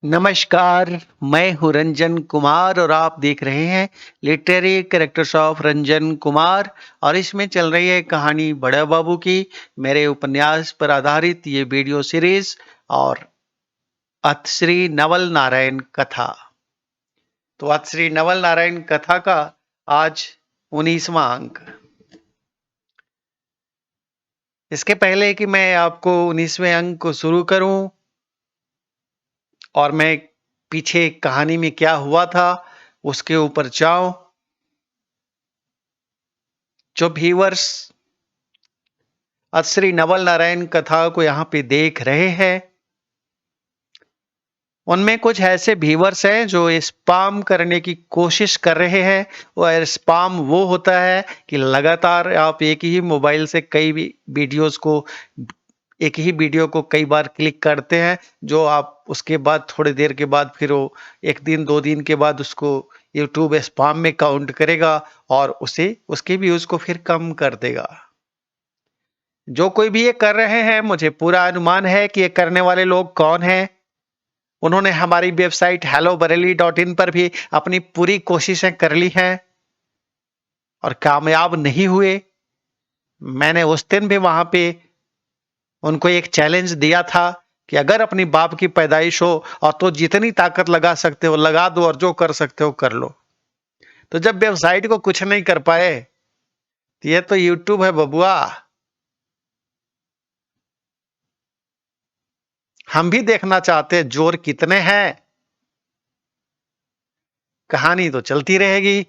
नमस्कार, मैं हूँ रंजन कुमार और आप देख रहे हैं literary characters of Ranjan Kumar और इसमें चल रही है कहानी बड़े बाबू की मेरे उपन्यास पर आधारित ये वीडियो सीरीज और अतश्री नवल नारायण कथा। तो अतश्री नवल नारायण कथा का आज 19वां अंक। इसके पहले कि मैं आपको 19वें अंक को शुरू करूं और मैं पीछे कहानी में क्या हुआ था उसके ऊपर जाऊं, जो व्यूअर्स अतश्री नवल नारायण कथा को यहाँ पे देख रहे हैं उनमें कुछ ऐसे व्यूअर्स हैं जो स्पैम करने की कोशिश कर रहे हैं। और स्पैम वो होता है कि लगातार आप एक ही मोबाइल से कई वीडियोस को एक ही वीडियो को कई बार क्लिक करते हैं, जो आप उसके बाद थोड़ी देर के बाद फिर वो एक दिन दो दिन के बाद उसको यूट्यूब स्पैम में काउंट करेगा और उसे उसके व्यूज को फिर कम कर देगा। जो कोई भी ये कर रहे हैं, मुझे पूरा अनुमान है कि ये करने वाले लोग कौन हैं। उन्होंने हमारी वेबसाइट hellobareilly.in पर भी अपनी पूरी कोशिशें कर ली हैं और कामयाब नहीं हुए। मैंने उस दिन भी वहां पे उनको एक चैलेंज दिया था कि अगर अपनी बाप की पैदाइश हो और तो जितनी ताकत लगा सकते हो लगा दो और जो कर सकते हो कर लो। तो जब वेबसाइट को कुछ नहीं कर पाए तो ये तो यूट्यूब है बबुआ, हम भी देखना चाहते हैं जोर कितने हैं। कहानी तो चलती रहेगी।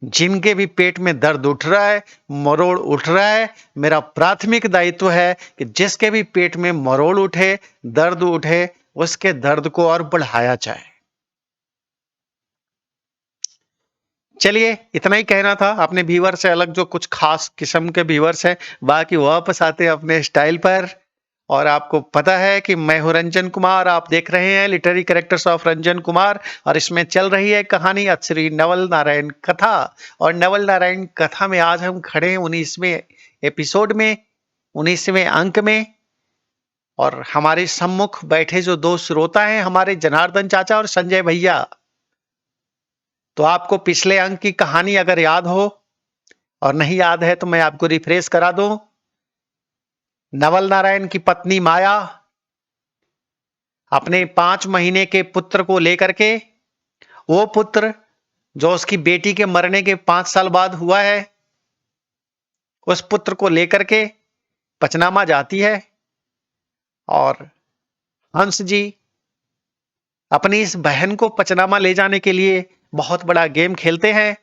जिनके भी पेट में दर्द उठ रहा है, मरोड़ उठ रहा है, मेरा प्राथमिक दायित्व है कि जिसके भी पेट में मरोड़ उठे, दर्द उठे, उसके दर्द को और बढ़ाया जाए। चलिए, इतना ही कहना था। अपने व्यूअर से अलग जो कुछ खास किस्म के व्यूअर्स हैं, बाकी वापस आते हैं अपने स्टाइल पर। और आपको पता है कि मैं हूं रंजन कुमार, आप देख रहे हैं literary characters of Ranjan Kumar और इसमें चल रही है कहानी अतश्री नवल नारायण कथा। और नवल नारायण कथा में आज हम खड़े हैं 19वें एपिसोड में, 19वें अंक में। और हमारे सम्मुख बैठे जो दो श्रोता हैं, हमारे जनार्दन चाचा और संजय भैया। तो आपको पिछले अंक की कहानी अगर याद हो और नहीं याद है तो मैं आपको रिफ्रेश करा दूं। नवल नारायण की पत्नी माया अपने 5 महीने के पुत्र को लेकर के, वो पुत्र जो उसकी बेटी के मरने के 5 साल बाद हुआ है, उस पुत्र को लेकर के पचनामा जाती है। और हंस जी अपनी इस बहन को पचनामा ले जाने के लिए बहुत बड़ा गेम खेलते हैं।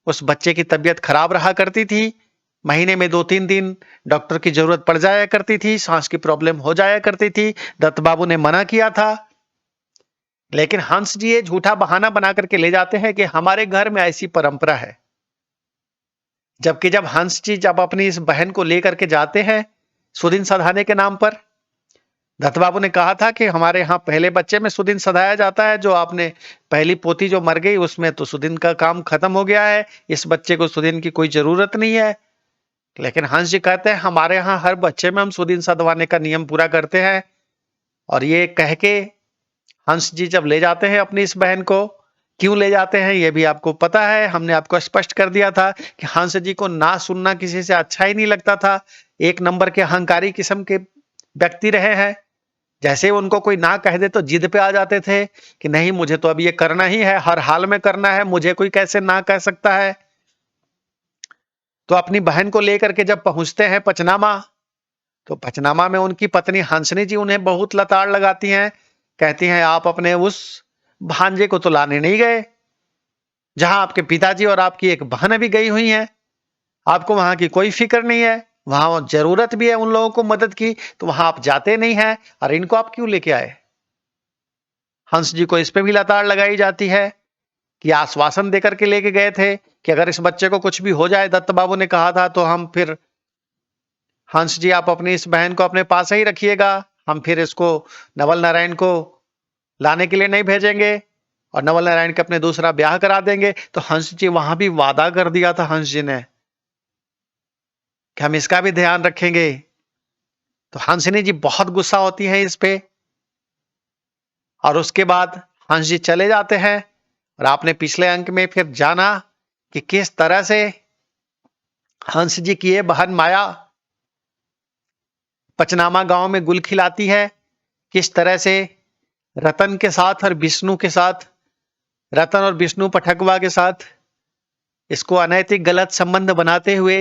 उस बच्चे की तबीयत खराब रहा करती थी, महीने में 2-3 दिन डॉक्टर की जरूरत पड़ जाया करती थी, सांस की प्रॉब्लम हो जाया करती थी। दत्त बाबू ने मना किया था, लेकिन हंस जी ये झूठा बहाना बना करके ले जाते हैं कि हमारे घर में ऐसी परंपरा है। जबकि जब हंस जी जब अपनी इस बहन को लेकर के जाते हैं सुदिन सधाने के नाम पर, दत्त बाबू ने कहा था कि हमारे यहाँ पहले बच्चे में सुदिन सधाया जाता है, जो आपने पहली पोती जो मर गई उसमें तो सुदिन का काम खत्म हो गया है, इस बच्चे को सुदिन की कोई जरूरत नहीं है। लेकिन हंस जी कहते हैं हमारे यहाँ हर बच्चे में हम सुदिन सधवाने का नियम पूरा करते हैं। और ये कह के हंस जी जब ले जाते हैं अपनी इस बहन को, क्यों ले जाते हैं ये भी आपको पता है, हमने आपको स्पष्ट कर दिया था कि हंस जी को ना सुनना किसी से अच्छा ही नहीं लगता था। एक नंबर के अहंकारी किस्म के व्यक्ति रहे हैं। जैसे उनको कोई ना कह दे तो जिद पे आ जाते थे कि नहीं मुझे तो अब ये करना ही है, हर हाल में करना है, मुझे कोई कैसे ना कह सकता है। तो अपनी बहन को लेकर के जब पहुंचते हैं पचनामा, तो पचनामा में उनकी पत्नी हंसनी जी उन्हें बहुत लताड़ लगाती हैं। कहती हैं आप अपने उस भांजे को तो लाने नहीं गए, जहां आपके पिताजी और आपकी एक बहन भी गई हुई हैं। आपको वहां की कोई फिक्र नहीं है, वहां जरूरत भी है उन लोगों को मदद की, तो वहां आप जाते नहीं हैं और इनको आप क्यों लेके आए। हंस जी को इस पे भी लताड़ लगाई जाती है कि आश्वासन देकर के लेके गए थे कि अगर इस बच्चे को कुछ भी हो जाए, दत्त बाबू ने कहा था, तो हम फिर हंस जी आप अपनी इस बहन को अपने पास ही रखिएगा, हम फिर इसको नवल नारायण को लाने के लिए नहीं भेजेंगे और नवल नारायण के अपने दूसरा ब्याह करा देंगे। तो हंस जी वहां भी वादा कर दिया था हंस जी ने कि हम इसका भी ध्यान रखेंगे। तो हंसनी जी बहुत गुस्सा होती है इस पे और उसके बाद हंस जी चले जाते हैं। और आपने पिछले अंक में फिर जाना कि किस तरह से हंस जी की ये बहन माया पचनामा गांव में गुल खिलाती है, किस तरह से रतन के साथ और विष्णु के साथ, रतन और विष्णु पठकवा के साथ इसको अनैतिक गलत संबंध बनाते हुए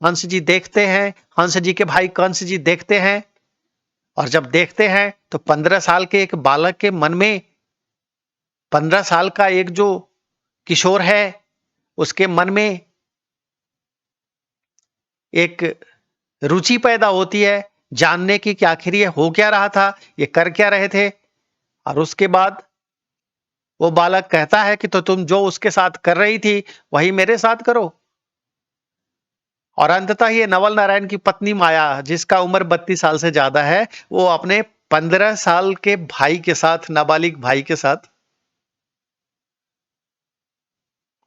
हंस जी देखते हैं, हंस जी के भाई कंस जी देखते हैं। और जब देखते हैं तो 15 साल के एक बालक के मन में, 15 साल का एक जो किशोर है उसके मन में एक रुचि पैदा होती है जानने की कि आखिर ये हो क्या रहा था, ये कर क्या रहे थे। और उसके बाद वो बालक कहता है कि तो तुम जो उसके साथ कर रही थी वही मेरे साथ करो। और अंततः ये नवल नारायण की पत्नी माया, जिसका उम्र 32 साल से ज्यादा है, वो अपने 15 साल के भाई के साथ, नाबालिग भाई के साथ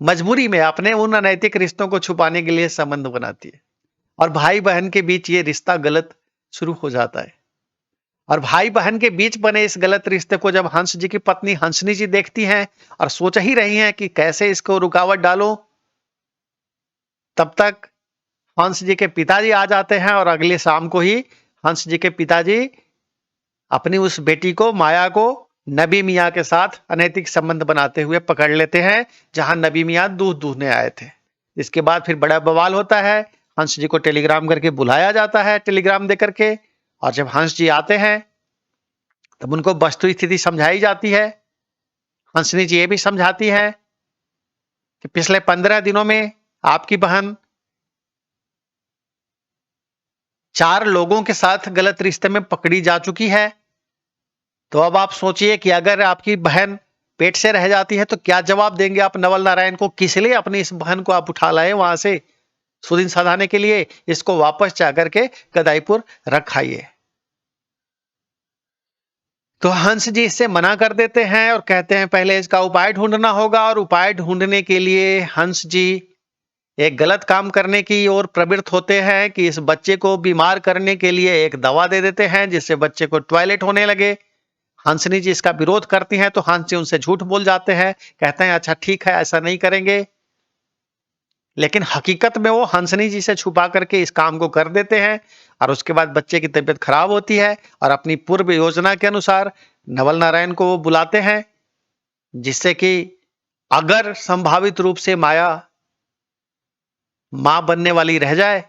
मजबूरी में अपने उन अनैतिक रिश्तों को छुपाने के लिए संबंध बनाती है। और भाई बहन के बीच ये रिश्ता गलत शुरू हो जाता है। और भाई बहन के बीच बने इस गलत रिश्ते को जब हंस जी की पत्नी हंसनी जी देखती हैं और सोच ही रही हैं कि कैसे इसको रुकावट डालो, तब तक हंस जी के पिताजी आ जाते हैं। और अगले शाम को ही हंस जी के पिताजी अपनी उस बेटी को, माया को, नबी मियाँ के साथ अनैतिक संबंध बनाते हुए पकड़ लेते हैं, जहां नबी मियाँ दूध दूहने आए थे। इसके बाद फिर बड़ा बवाल होता है, हंस जी को टेलीग्राम करके बुलाया जाता है, टेलीग्राम दे करके। और जब हंस जी आते हैं तब उनको वस्तु स्थिति समझाई जाती है। हंसनी जी ये भी समझाती है कि पिछले 15 दिनों में आपकी बहन 4 लोगों के साथ गलत रिश्ते में पकड़ी जा चुकी है। तो अब आप सोचिए कि अगर आपकी बहन पेट से रह जाती है तो क्या जवाब देंगे आप नवल नारायण को? किस लिए अपनी इस बहन को आप उठा लाए वहां से सुदिन सधाने के लिए? इसको वापस जा करके गदाईपुर रखाइए। तो हंस जी इससे मना कर देते हैं और कहते हैं पहले इसका उपाय ढूंढना होगा। और उपाय ढूंढने के लिए हंस जी एक गलत काम करने की ओर प्रवृत्त होते हैं कि इस बच्चे को बीमार करने के लिए एक दवा दे देते हैं जिससे बच्चे को टॉयलेट होने लगे। हंसनी जी इसका विरोध करती हैं तो हंस जी उनसे झूठ बोल जाते हैं, कहते हैं अच्छा ठीक है ऐसा नहीं करेंगे। लेकिन हकीकत में वो हंसनी जी से छुपा करके इस काम को कर देते हैं। और उसके बाद बच्चे की तबीयत खराब होती है और अपनी पूर्व योजना के अनुसार नवल नारायण को वो बुलाते हैं, जिससे कि अगर संभावित रूप से माया मां बनने वाली रह जाए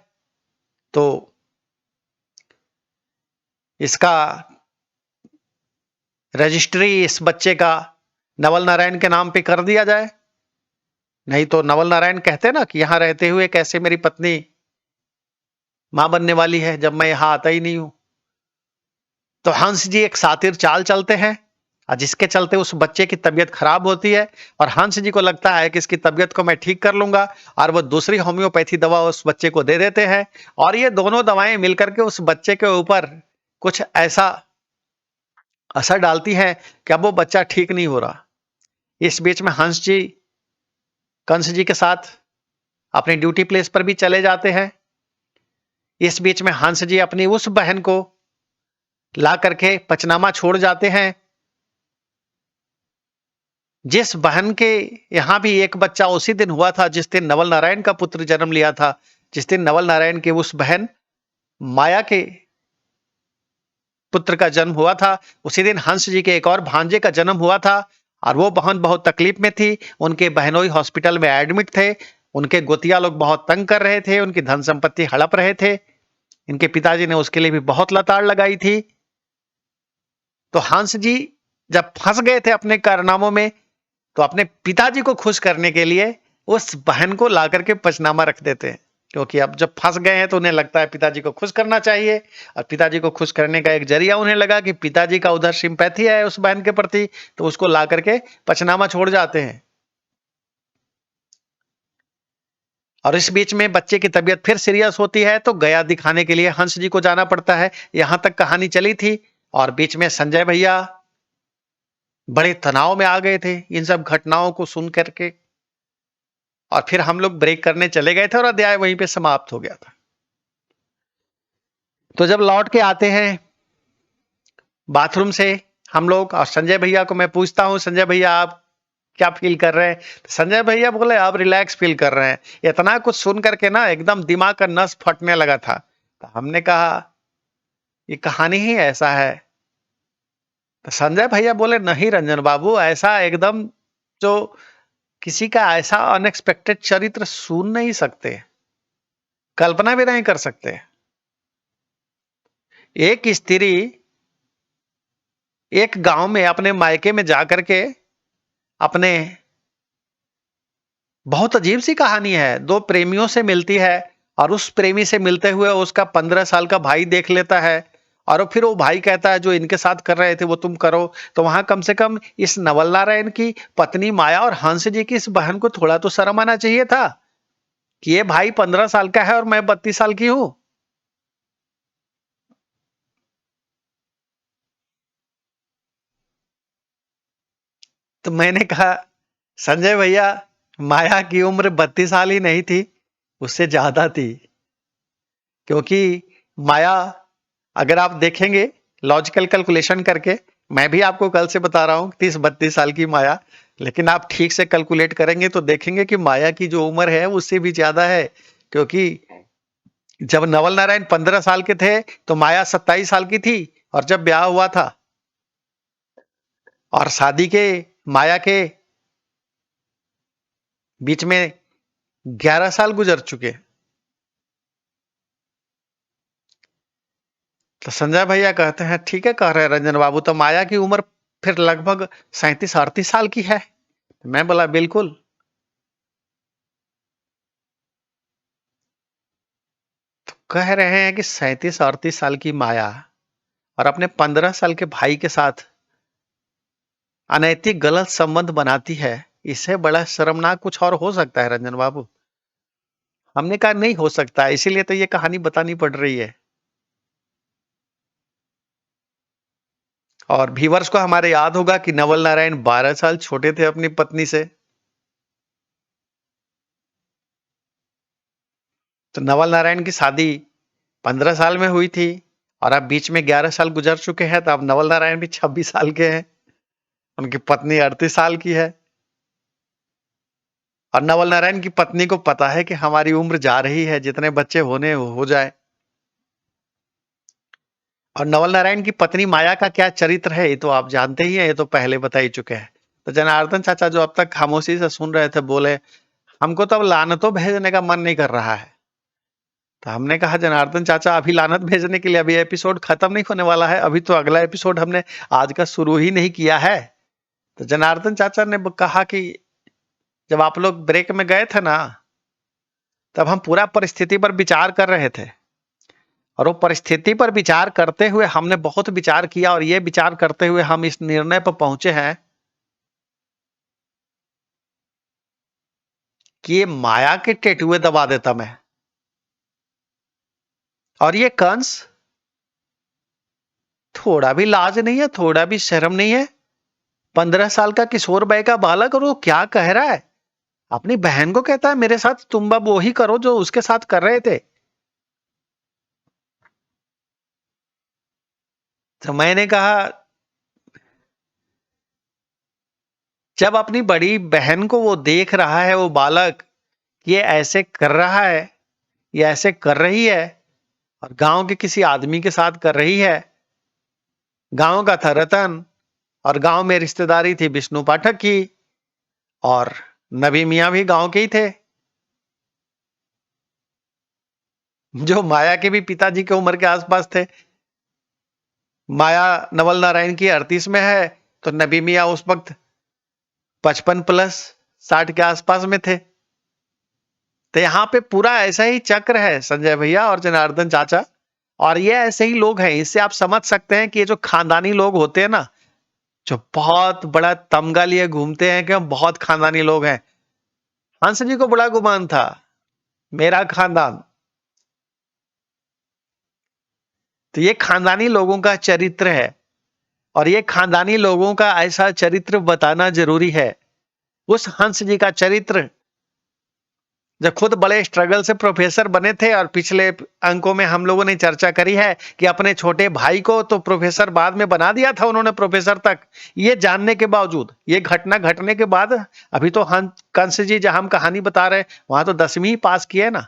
तो इसका रजिस्ट्री इस बच्चे का नवल नारायण के नाम पे कर दिया जाए। नहीं तो नवल नारायण कहते ना कि यहां रहते हुए कैसे मेरी पत्नी मां बनने वाली है जब मैं यहां आता ही नहीं हूं। तो हंस जी एक सातिर चाल चलते हैं और जिसके चलते उस बच्चे की तबीयत खराब होती है। और हंस जी को लगता है कि इसकी तबीयत को मैं ठीक कर लूंगा और वो दूसरी होम्योपैथी दवा उस बच्चे को दे देते हैं। और ये दोनों दवाएं मिलकर के उस बच्चे के ऊपर कुछ ऐसा असर डालती हैं कि अब वो बच्चा ठीक नहीं हो रहा। इस बीच में हंस जी कंस जी के साथ अपनी ड्यूटी प्लेस पर भी चले जाते हैं। इस बीच में हंस जी अपनी उस बहन को ला करके पचनामा छोड़ जाते हैं, जिस बहन के यहां भी एक बच्चा उसी दिन हुआ था जिस दिन नवल नारायण का पुत्र जन्म लिया था। जिस दिन नवल नारायण की उस बहन माया के पुत्र का जन्म हुआ था, उसी दिन हंस जी के एक और भांजे का जन्म हुआ था। और वो बहन बहुत तकलीफ में थी, उनके बहनोई हॉस्पिटल में एडमिट थे, उनके गोतिया लोग बहुत तंग कर रहे थे, उनकी धन संपत्ति हड़प रहे थे। इनके पिताजी ने उसके लिए भी बहुत लताड़ लगाई थी। तो हंस जी जब फंस गए थे अपने कारनामों में, तो अपने पिताजी को खुश करने के लिए उस बहन को ला करके पचनामा रख देते हैं, क्योंकि अब जब फंस गए हैं तो उन्हें लगता है पिताजी को खुश करना चाहिए। और पिताजी को खुश करने का एक जरिया उन्हें लगा कि पिताजी का उधर सिंपैथी है उस बहन के प्रति, तो उसको ला करके पचनामा छोड़ जाते हैं। और इस बीच में बच्चे की तबीयत फिर सीरियस होती है तो गया दिखाने के लिए हंस जी को जाना पड़ता है। यहां तक कहानी चली थी और बीच में संजय भैया बड़े तनाव में आ गए थे इन सब घटनाओं को सुन करके। और फिर हम लोग ब्रेक करने चले गए थे और अध्याय वहीं पे समाप्त हो गया था। तो जब लौट के आते हैं बाथरूम से, हम लोग, और संजय भैया को मैं पूछता हूँ, संजय भैया आप क्या फील कर रहे हैं? तो संजय भैया बोले अब रिलैक्स फील कर रहे हैं। इतना कुछ सुन करके ना एकदम दिमाग का नस फटने लगा था। तो हमने कहा ये कहानी ही ऐसा है। तो संजय भैया बोले नहीं रंजन बाबू, ऐसा एकदम जो किसी का ऐसा अनएक्सपेक्टेड चरित्र सुन नहीं सकते, कल्पना भी नहीं कर सकते। एक स्त्री एक गांव में अपने मायके में जाकर के अपने, बहुत अजीब सी कहानी है, दो प्रेमियों से मिलती है और उस प्रेमी से मिलते हुए उसका 15 साल का भाई देख लेता है और फिर वो भाई कहता है जो इनके साथ कर रहे थे वो तुम करो। तो वहां कम से कम इस नवल नारायण की पत्नी माया और हंस जी की इस बहन को थोड़ा तो शर्म आना चाहिए था कि ये भाई 15 साल का है और मैं 32 साल की हूं। तो मैंने कहा संजय भैया, माया की उम्र 32 साल ही नहीं थी, उससे ज्यादा थी। क्योंकि माया, अगर आप देखेंगे लॉजिकल कैलकुलेशन करके, मैं भी आपको कल से बता रहा हूं 30-32 साल की माया, लेकिन आप ठीक से कैलकुलेट करेंगे तो देखेंगे कि माया की जो उम्र है उससे भी ज्यादा है। क्योंकि जब नवल नारायण 15 साल के थे तो माया 27 साल की थी, और जब ब्याह हुआ था और शादी के माया के बीच में 11 साल गुजर चुके। तो संजय भैया कहते हैं ठीक है कह रहे हैं रंजन बाबू, तो माया की उम्र फिर लगभग 37-38 साल की है। मैं बोला बिल्कुल। तो कह रहे हैं कि 37-38 साल की माया और अपने 15 साल के भाई के साथ अनैतिक गलत संबंध बनाती है, इससे बड़ा शर्मनाक कुछ और हो सकता है रंजन बाबू? हमने कहा नहीं हो सकता, इसीलिए तो ये कहानी बतानी पड़ रही है। और व्यूअर्स को हमारे याद होगा कि नवल नारायण 12 साल छोटे थे अपनी पत्नी से। तो नवल नारायण की शादी 15 साल में हुई थी और अब बीच में 11 साल गुजर चुके हैं, तो अब नवल नारायण भी 26 साल के हैं, उनकी पत्नी 38 साल की है। और नवल नारायण की पत्नी को पता है कि हमारी उम्र जा रही है, जितने बच्चे होने हो जाए। और नवल नारायण की पत्नी माया का क्या चरित्र है ये तो आप जानते ही हैं, ये तो पहले बता ही चुके हैं। तो जनार्दन चाचा जो अब तक खामोशी से सुन रहे थे बोले हमको तो अब लानतों भेजने का मन नहीं कर रहा है। तो हमने कहा जनार्दन चाचा अभी लानत भेजने के लिए अभी एपिसोड खत्म नहीं होने वाला है, अभी तो अगला एपिसोड हमने आज का शुरू ही नहीं किया है। तो जनार्दन चाचा ने कहा कि जब आप लोग ब्रेक में गए थे ना, तब हम पूरा परिस्थिति पर विचार कर रहे थे, और वो परिस्थिति पर विचार करते हुए हमने बहुत विचार किया और ये विचार करते हुए हम इस निर्णय पर पहुंचे हैं कि ये माया के टेटुए दबा देता मैं। और ये कंस, थोड़ा भी लाज नहीं है, थोड़ा भी शर्म नहीं है? 15 साल का किशोर वय का बालक, और वो क्या कह रहा है, अपनी बहन को कहता है मेरे साथ तुम अब वही करो जो उसके साथ कर रहे थे। तो मैंने कहा जब अपनी बड़ी बहन को वो देख रहा है, वो बालक, ये ऐसे कर रहा है, ये ऐसे कर रही है और गांव के किसी आदमी के साथ कर रही है। गांव का था रतन, और गांव में रिश्तेदारी थी विष्णु पाठक की, और नबी मियां भी गांव के ही थे, जो माया के भी पिताजी के उम्र के आसपास थे। माया नवल नारायण की 38 में है, तो नबी मियां उस वक्त 55 प्लस 60 के आसपास में थे। तो यहाँ पे पूरा ऐसा ही चक्र है संजय भैया और जनार्दन चाचा, और ये ऐसे ही लोग हैं। इससे आप समझ सकते हैं कि ये जो खानदानी लोग होते हैं ना, जो बहुत बड़ा तमगा लिए घूमते हैं कि हम बहुत खानदानी लोग हैं। हंस जी को बड़ा गुमान था मेरा खानदान। तो ये खानदानी लोगों का चरित्र है, और ये खानदानी लोगों का ऐसा चरित्र बताना जरूरी है। उस हंस जी का चरित्र जो खुद बड़े स्ट्रगल से प्रोफेसर बने थे, और पिछले अंकों में हम लोगों ने चर्चा करी है कि अपने छोटे भाई को तो प्रोफेसर बाद में बना दिया था उन्होंने, प्रोफेसर तक। ये जानने के बावजूद, ये घटना घटने के बाद, अभी तो कंस जी जहां हम कहानी बता रहे वहां तो 10वीं ही पास किए ना,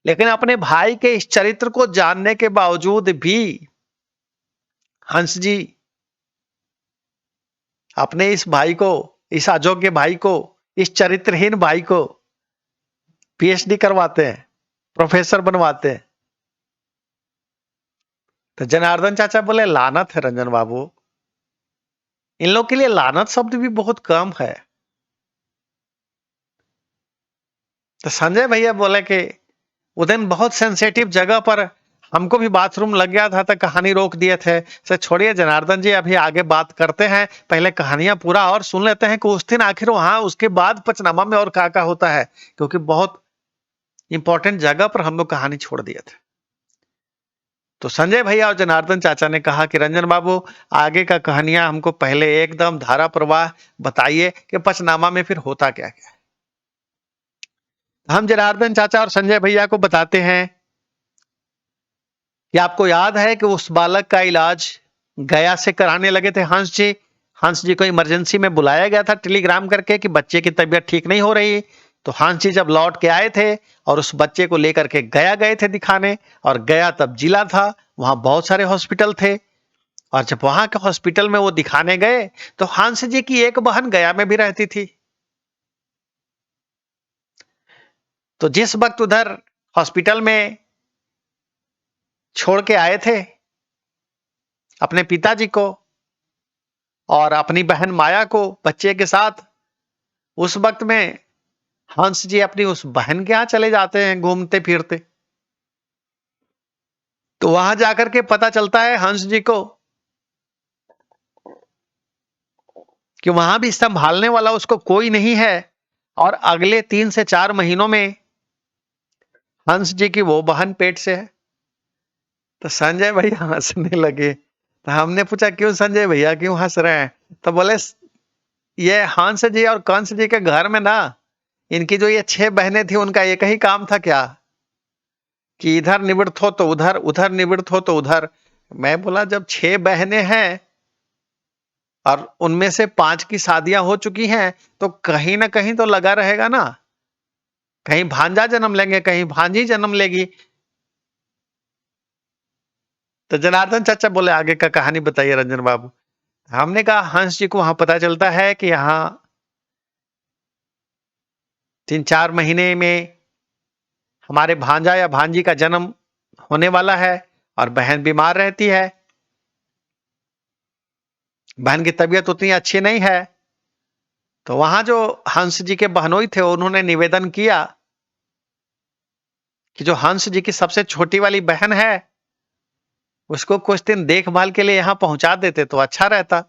लेकिन अपने भाई के इस चरित्र को जानने के बावजूद भी हंस जी अपने इस भाई को, इस अयोग्य भाई को, इस चरित्रहीन भाई को पीएचडी करवाते हैं, प्रोफेसर बनवाते हैं। तो जनार्दन चाचा बोले लानत है रंजन बाबू, इन लोग के लिए लानत शब्द भी बहुत कम है। तो संजय भैया बोले कि उस दिन बहुत सेंसिटिव जगह पर हमको भी बाथरूम लग गया था तो कहानी रोक दिए थे। से छोड़िए जनार्दन जी, अभी आगे बात करते हैं, पहले कहानियां पूरा और सुन लेते हैं कि उस दिन आखिर वहां उसके बाद पचनामा में और क्या होता है, क्योंकि बहुत इंपॉर्टेंट जगह पर हम लोग कहानी छोड़ दिए थे। तो संजय भैया और जनार्दन चाचा ने कहा कि रंजन बाबू, आगे का कहानियां हमको पहले एकदम धारा प्रवाह बताइए कि पचनामा में फिर होता क्या क्या। हम जनार्दन चाचा और संजय भैया को बताते हैं कि आपको याद है कि उस बालक का इलाज गया से कराने लगे थे हंस जी। हंस जी को इमरजेंसी में बुलाया गया था टेलीग्राम करके कि बच्चे की तबीयत ठीक नहीं हो रही। तो हंस जी जब लौट के आए थे और उस बच्चे को लेकर के गया गए थे दिखाने, और गया तब जिला था, वहां बहुत सारे हॉस्पिटल थे। और जब वहां के हॉस्पिटल में वो दिखाने गए तो हंस जी की एक बहन गया में भी रहती थी। तो जिस वक्त उधर हॉस्पिटल में छोड़ के आए थे अपने पिताजी को और अपनी बहन माया को बच्चे के साथ, उस वक्त में हंस जी अपनी उस बहन के यहां चले जाते हैं घूमते फिरते। तो वहां जाकर के पता चलता है हंस जी को कि वहां भी संभालने वाला उसको कोई नहीं है, और अगले 3 से 4 महीनों में हंस जी की वो बहन पेट से है। तो संजय भैया हंसने लगे। तो हमने पूछा क्यों संजय भैया, क्यों हंस रहे हैं? तो बोले ये हंस जी और कंस जी के घर में ना, इनकी जो ये 6 बहनें थी उनका एक ही काम था क्या, कि इधर निवृत्त हो तो उधर, उधर निवृत्त हो तो उधर। मैं बोला जब 6 बहनें हैं और उनमें से 5 की शादियां हो चुकी हैं, तो कहीं ना कहीं तो लगा रहेगा ना, कहीं भांजा जन्म लेंगे, कहीं भांजी जन्म लेगी। तो जनार्दन चाचा बोले आगे का कहानी बताइए रंजन बाबू। हमने कहा हंस जी को वहां पता चलता है कि यहाँ 3-4 महीने में हमारे भांजा या भांजी का जन्म होने वाला है, और बहन बीमार रहती है, बहन की तबीयत उतनी अच्छी नहीं है। तो वहां जो हंस जी के बहनोई थे उन्होंने निवेदन किया कि जो हंस जी की सबसे छोटी वाली बहन है उसको कुछ दिन देखभाल के लिए यहां पहुंचा देते तो अच्छा रहता।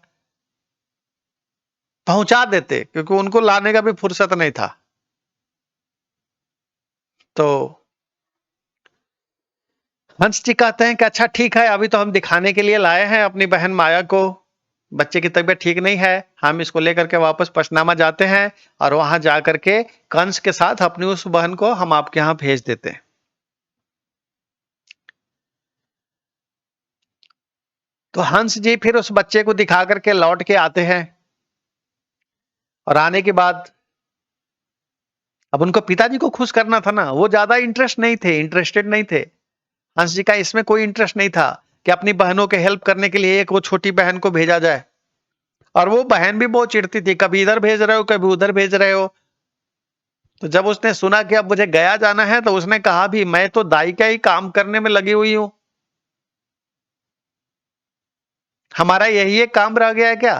पहुंचा देते क्योंकि उनको लाने का भी फुर्सत नहीं था। तो हंस जी कहते हैं कि अच्छा ठीक है, अभी तो हम दिखाने के लिए लाए हैं अपनी बहन माया को, बच्चे की तबीयत ठीक नहीं है, हम इसको लेकर के वापस पचनामा जाते हैं और वहां जाकर के कंस के साथ अपनी उस बहन को हम आपके यहां भेज देते हैं। तो हंस जी फिर उस बच्चे को दिखा करके लौट के आते हैं, और आने के बाद अब उनको पिताजी को खुश करना था ना, वो ज्यादा इंटरेस्टेड नहीं थे। हंस जी का इसमें कोई इंटरेस्ट नहीं था कि अपनी बहनों के हेल्प करने के लिए एक वो छोटी बहन को भेजा जाए। और वो बहन भी बहुत चिढ़ती थी, कभी इधर भेज रहे हो कभी उधर भेज रहे हो। तो जब उसने सुना कि अब मुझे गया जाना है तो उसने कहा भी मैं तो दाई का ही काम करने में लगी हुई हूं, हमारा यही एक काम रह गया है क्या?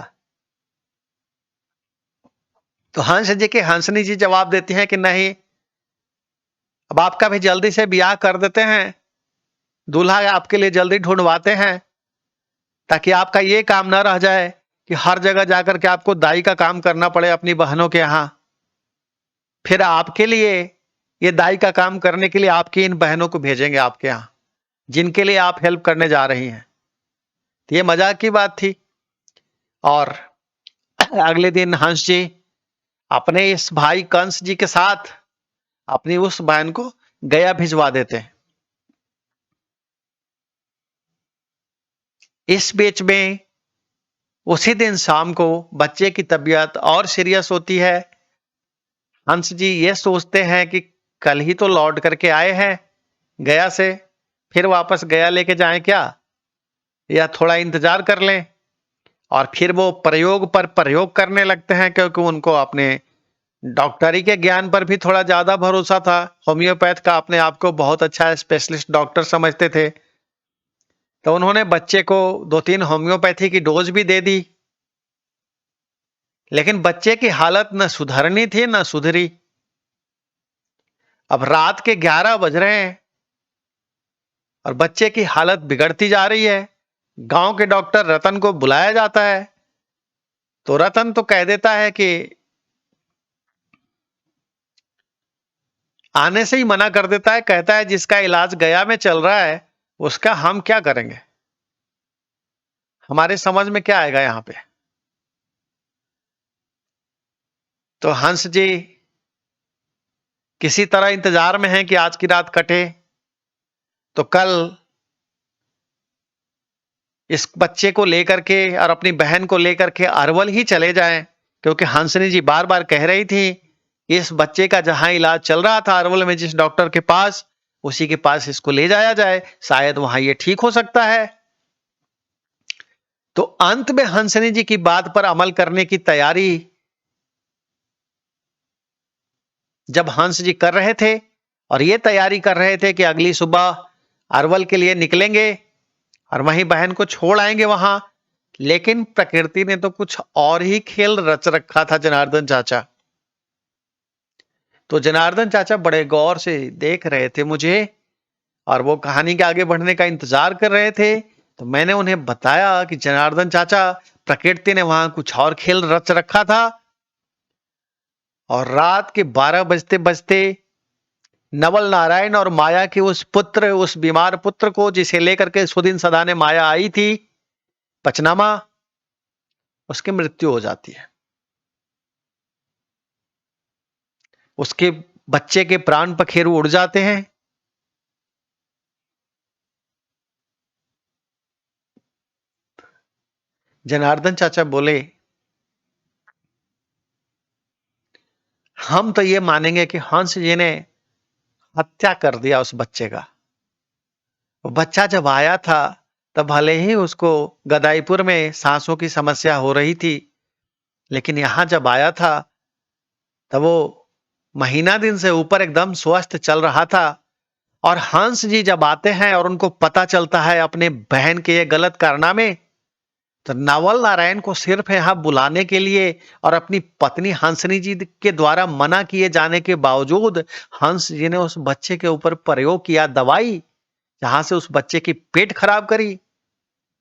तो हंस जी के हंसनी जी जवाब देती हैं कि नहीं, अब आपका भी जल्दी से ब्याह कर देते हैं, दूल्हा आपके लिए जल्दी ढूंढवाते हैं, ताकि आपका ये काम ना रह जाए कि हर जगह जाकर के आपको दाई का काम करना पड़े अपनी बहनों के यहां। फिर आपके लिए, ये दाई का काम करने के लिए आपकी इन बहनों को भेजेंगे आपके यहां, जिनके लिए आप हेल्प करने जा रही हैं। तो ये मजाक की बात थी। और अगले दिन हंस जी अपने इस भाई कंस जी के साथ अपनी उस बहन को गया भिजवा देते हैं। इस बीच में उसी दिन शाम को बच्चे की तबीयत और सीरियस होती है। हंस जी ये सोचते हैं कि कल ही तो लौट करके आए हैं गया से, फिर वापस गया लेके जाएं क्या, या थोड़ा इंतजार कर लें। और फिर वो प्रयोग पर प्रयोग करने लगते हैं, क्योंकि उनको अपने डॉक्टरी के ज्ञान पर भी थोड़ा ज्यादा भरोसा था। होम्योपैथ का अपने आप को बहुत अच्छा स्पेशलिस्ट डॉक्टर समझते थे। तो उन्होंने बच्चे को 2-3 होम्योपैथी की डोज भी दे दी, लेकिन बच्चे की हालत न सुधरनी थी न सुधरी। अब रात के 11 बज रहे हैं और बच्चे की हालत बिगड़ती जा रही है। गांव के डॉक्टर रतन को बुलाया जाता है, तो रतन तो कह देता है कि आने से ही मना कर देता है। कहता है जिसका इलाज गया में चल रहा है उसका हम क्या करेंगे, हमारे समझ में क्या आएगा यहां पे। तो हंस जी किसी तरह इंतजार में हैं कि आज की रात कटे तो कल इस बच्चे को लेकर के और अपनी बहन को लेकर के अरवल ही चले जाएं, क्योंकि हंसनी जी बार बार कह रही थी इस बच्चे का जहां इलाज चल रहा था अरवल में जिस डॉक्टर के पास, उसी के पास इसको ले जाया जाए, शायद वहां ये ठीक हो सकता है। तो अंत में हंसनी जी की बात पर अमल करने की तैयारी जब हंस जी कर रहे थे और ये तैयारी कर रहे थे कि अगली सुबह अरवल के लिए निकलेंगे और वहीं बहन को छोड़ आएंगे वहां, लेकिन प्रकृति ने तो कुछ और ही खेल रच रखा था जनार्दन चाचा। तो जनार्दन चाचा बड़े गौर से देख रहे थे मुझे और वो कहानी के आगे बढ़ने का इंतजार कर रहे थे। तो मैंने उन्हें बताया कि जनार्दन चाचा प्रकृति ने वहां कुछ और खेल रच रखा था। और रात के 12 बजते बजते नवल नारायण और माया के उस पुत्र, उस बीमार पुत्र को जिसे लेकर के सुदिन सदाने माया आई थी पचनामा, उसकी मृत्यु हो जाती है। उसके बच्चे के प्राण पखेरु उड़ जाते हैं। जनार्दन चाचा बोले हम तो ये मानेंगे कि हंस जी ने हत्या कर दिया उस बच्चे का। वो बच्चा जब आया था तब भले ही उसको गदाईपुर में सांसों की समस्या हो रही थी, लेकिन यहां जब आया था तब वो महीना दिन से ऊपर एकदम स्वस्थ चल रहा था। और हंस जी जब आते हैं और उनको पता चलता है अपने बहन के ये गलत कारनामे, तो नवल नारायण को सिर्फ यहां बुलाने के लिए और अपनी पत्नी हंसनी जी के द्वारा मना किए जाने के बावजूद हंस जी ने उस बच्चे के ऊपर प्रयोग किया दवाई, जहां से उस बच्चे की पेट खराब करी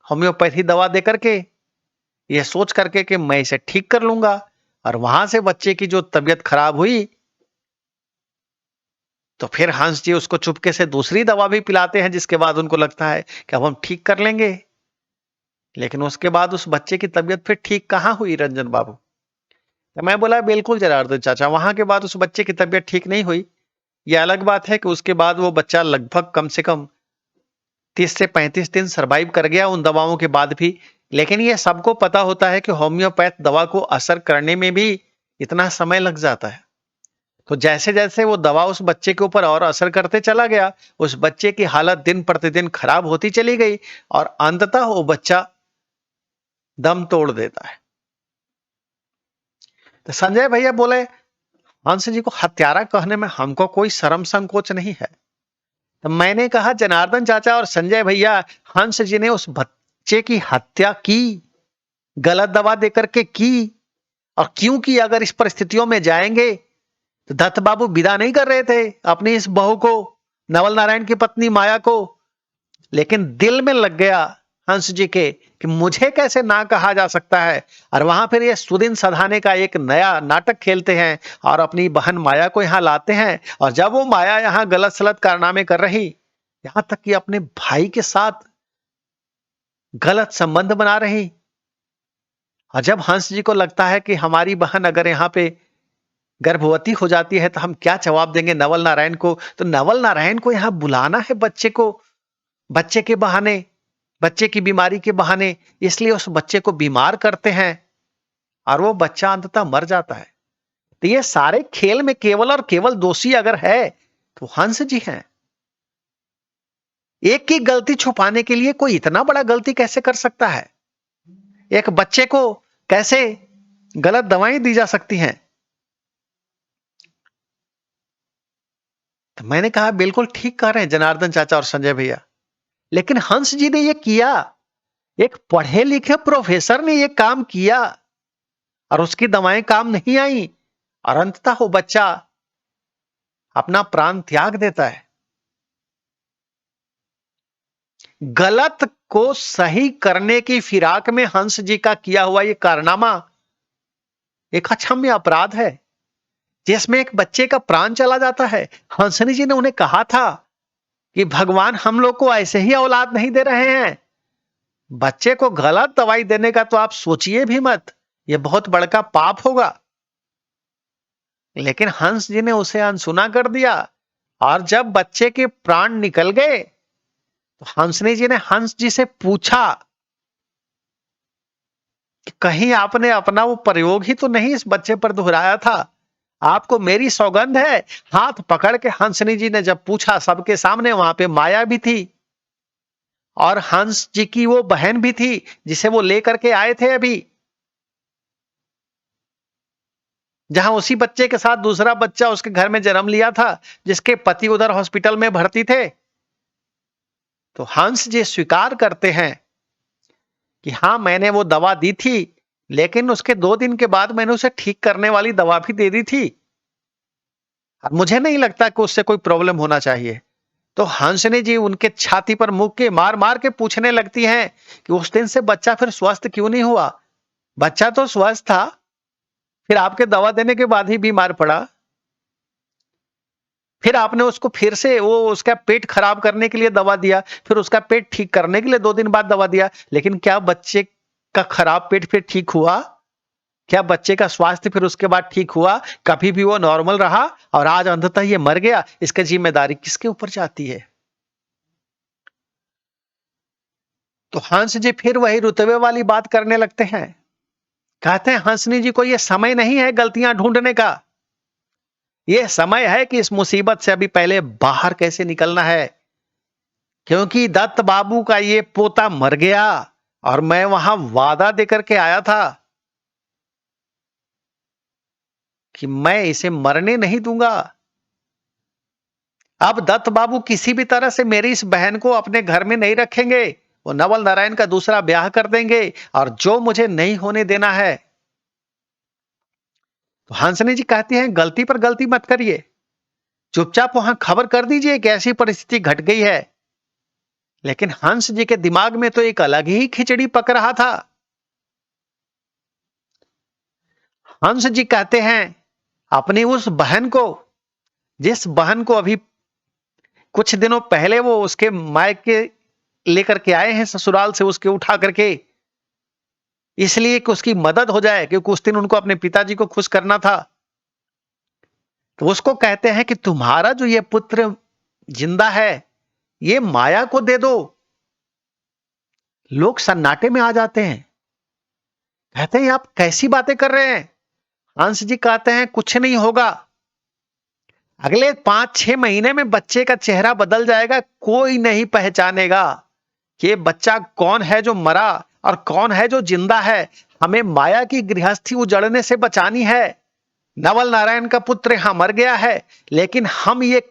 होम्योपैथी दवा दे करके, ये सोच करके कि मैं इसे ठीक कर लूंगा। और वहां से बच्चे की जो तबीयत खराब हुई तो फिर हंस जी उसको चुपके से दूसरी दवा भी पिलाते हैं, जिसके बाद उनको लगता है कि अब हम ठीक कर लेंगे। लेकिन उसके बाद उस बच्चे की तबीयत फिर ठीक कहां हुई रंजन बाबू। तो मैं बोला बिल्कुल जनार्दन चाचा, वहां के बाद उस बच्चे की तबीयत ठीक नहीं हुई। यह अलग बात है कि उसके बाद वो बच्चा लगभग कम से कम 30 से 35 दिन सरवाइव कर गया उन दवाओं के बाद भी। लेकिन ये सबको पता होता है कि होम्योपैथ दवा को असर करने में भी इतना समय लग जाता है। तो जैसे जैसे वो दवा उस बच्चे के ऊपर और असर करते चला गया, उस बच्चे की हालत दिन प्रतिदिन खराब होती चली गई और अंततः वो बच्चा दम तोड़ देता है। तो संजय भैया बोले हंस जी को हत्यारा कहने में हमको कोई शर्म संकोच नहीं है। तो मैंने कहा जनार्दन चाचा और संजय भैया, हंस जी ने उस बच्चे की हत्या की, गलत दवा देकर के की। और क्यों की, अगर इस परिस्थितियों में जाएंगे तो दत्त बाबू विदा नहीं कर रहे थे अपनी इस बहू को, नवल नारायण की पत्नी माया को। लेकिन दिल में लग गया हंस जी के कि मुझे कैसे ना कहा जा सकता है। और वहां फिर ये सुदिन सधाने का एक नया नाटक खेलते हैं और अपनी बहन माया को यहां लाते हैं। और जब वो माया यहां गलत सलत कारनामे कर रही, यहां तक कि अपने भाई के साथ गलत संबंध बना रही, और जब हंस जी को लगता है कि हमारी बहन अगर यहाँ पे गर्भवती हो जाती है तो हम क्या जवाब देंगे नवल नारायण को? तो नवल नारायण को यहाँ बुलाना है बच्चे को, बच्चे के बहाने, बच्चे की बीमारी के बहाने, इसलिए उस बच्चे को बीमार करते हैं और वो बच्चा अंततः मर जाता है। तो ये सारे खेल में केवल और केवल दोषी अगर है तो हंस जी हैं। एक की गलती छुपाने के लिए कोई इतना बड़ा गलती कैसे कर सकता है? एक बच्चे को कैसे गलत दवाएं दी जा सकती हैं? तो मैंने कहा बिल्कुल ठीक कह रहे हैं जनार्दन चाचा और संजय भैया, लेकिन हंस जी ने ये किया, एक पढ़े लिखे प्रोफेसर ने ये काम किया और उसकी दवाएं काम नहीं आई और अंततः वो बच्चा अपना प्राण त्याग देता है। गलत को सही करने की फिराक में हंस जी का किया हुआ ये कारनामा एक अक्षम्य अपराध है, जिसमें एक बच्चे का प्राण चला जाता है। हंसनी जी ने उन्हें कहा था कि भगवान हम लोग को ऐसे ही औलाद नहीं दे रहे हैं, बच्चे को गलत दवाई देने का तो आप सोचिए भी मत, यह बहुत बड़का पाप होगा। लेकिन हंस जी ने उसे अनसुना कर दिया और जब बच्चे के प्राण निकल गए तो हंसनी जी ने हंस जी से पूछा कि कहीं आपने अपना वो प्रयोग ही तो नहीं इस बच्चे पर दोहराया था? आपको मेरी सौगंध है। हाथ पकड़ के हंसनी जी ने जब पूछा, सबके सामने, वहां पे माया भी थी और हंस जी की वो बहन भी थी जिसे वो लेकर के आए थे अभी, जहां उसी बच्चे के साथ दूसरा बच्चा उसके घर में जन्म लिया था, जिसके पति उधर हॉस्पिटल में भर्ती थे। तो हंस जी स्वीकार करते हैं कि हां मैंने वो दवा दी थी, लेकिन उसके 2 दिन के बाद मैंने उसे ठीक करने वाली दवा भी दे दी थी। अब मुझे नहीं लगता कि उससे कोई प्रॉब्लम होना चाहिए। तो हंसनी जी उनके छाती पर मुक्के मार मार के पूछने लगती हैं कि उस दिन से बच्चा फिर स्वस्थ क्यों नहीं हुआ? बच्चा तो स्वस्थ था, फिर आपके दवा देने के बाद ही बीमार पड़ा। फिर आपने उसको फिर से वो उसका पेट खराब करने के लिए दवा दिया, फिर उसका पेट ठीक करने के लिए 2 दिन बाद दवा दिया। लेकिन क्या बच्चे का खराब पेट फिर ठीक हुआ? क्या बच्चे का स्वास्थ्य फिर उसके बाद ठीक हुआ? कभी भी वो नॉर्मल रहा? और आज अंततः ये मर गया, इसकी जिम्मेदारी किसके ऊपर जाती है? तो हंस जी फिर वही रुतबे वाली बात करने लगते हैं। कहते हैं हंसनी जी को ये समय नहीं है गलतियां ढूंढने का, ये समय है कि इस मुसीबत से अभी पहले बाहर कैसे निकलना है। क्योंकि दत्त बाबू का ये पोता मर गया और मैं वहां वादा देकर के आया था कि मैं इसे मरने नहीं दूंगा। अब दत्त बाबू किसी भी तरह से मेरी इस बहन को अपने घर में नहीं रखेंगे, वो नवल नारायण का दूसरा ब्याह कर देंगे और जो मुझे नहीं होने देना है। तो हंसनी जी कहती हैं गलती पर गलती मत करिए, चुपचाप वहां खबर कर दीजिए कि ऐसी परिस्थिति घट गई है। लेकिन हंस जी के दिमाग में तो एक अलग ही खिचड़ी पक रहा था। हंस जी कहते हैं अपनी उस बहन को, जिस बहन को अभी कुछ दिनों पहले वो उसके मायके लेकर के आए हैं ससुराल से, उसके उठा करके, इसलिए कि उसकी मदद हो जाए, क्योंकि उस दिन उनको अपने पिताजी को खुश करना था। तो उसको कहते हैं कि तुम्हारा जो ये पुत्र जिंदा है, ये माया को दे दो। लोग सन्नाटे में आ जाते हैं, कहते हैं आप कैसी बातें कर रहे हैं? हंस जी कहते हैं कुछ नहीं होगा, अगले 5-6 महीने में बच्चे का चेहरा बदल जाएगा, कोई नहीं पहचानेगा कि ये बच्चा कौन है जो मरा और कौन है जो जिंदा है। हमें माया की गृहस्थी उजड़ने से बचानी है। नवल नारायण का पुत्र यहां मर गया है, लेकिन हम ये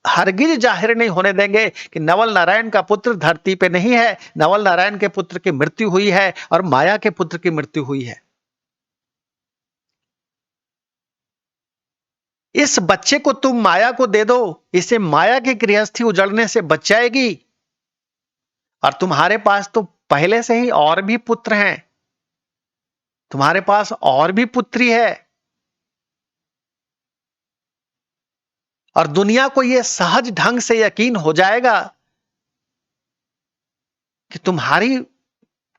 हरगिज जाहिर नहीं होने देंगे कि नवल नारायण का पुत्र धरती पे नहीं है, नवल नारायण के पुत्र की मृत्यु हुई है और माया के पुत्र की मृत्यु हुई है। इस बच्चे को तुम माया को दे दो, इसे माया की गृहस्थी उजड़ने से बच जाएगी। और तुम्हारे पास तो पहले से ही और भी पुत्र हैं, तुम्हारे पास और भी पुत्री है, और दुनिया को यह सहज ढंग से यकीन हो जाएगा कि तुम्हारी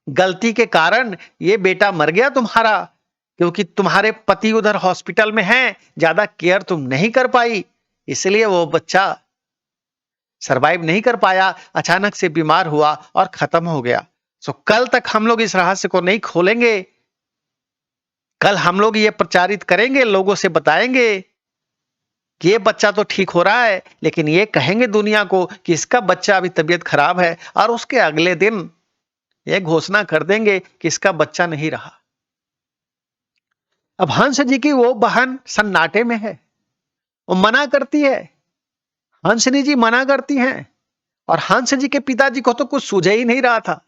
गलती के कारण ये बेटा मर गया तुम्हारा, क्योंकि तुम्हारे पति उधर हॉस्पिटल में हैं, ज्यादा केयर तुम नहीं कर पाई, इसलिए वो बच्चा सरवाइव नहीं कर पाया, अचानक से बीमार हुआ और खत्म हो गया। सो कल तक हम लोग इस रहस्य को नहीं खोलेंगे। कल हम लोग ये प्रचारित करेंगे, लोगों से बताएंगे कि ये बच्चा तो ठीक हो रहा है, लेकिन ये कहेंगे दुनिया को कि इसका बच्चा अभी तबीयत खराब है, और उसके अगले दिन ये घोषणा कर देंगे कि इसका बच्चा नहीं रहा। अब हंस जी की वो बहन सन्नाटे में है, वो मना करती है, हंसनी जी मना करती हैं, और हंस जी के पिताजी को तो कुछ सूझे ही नहीं रहा था।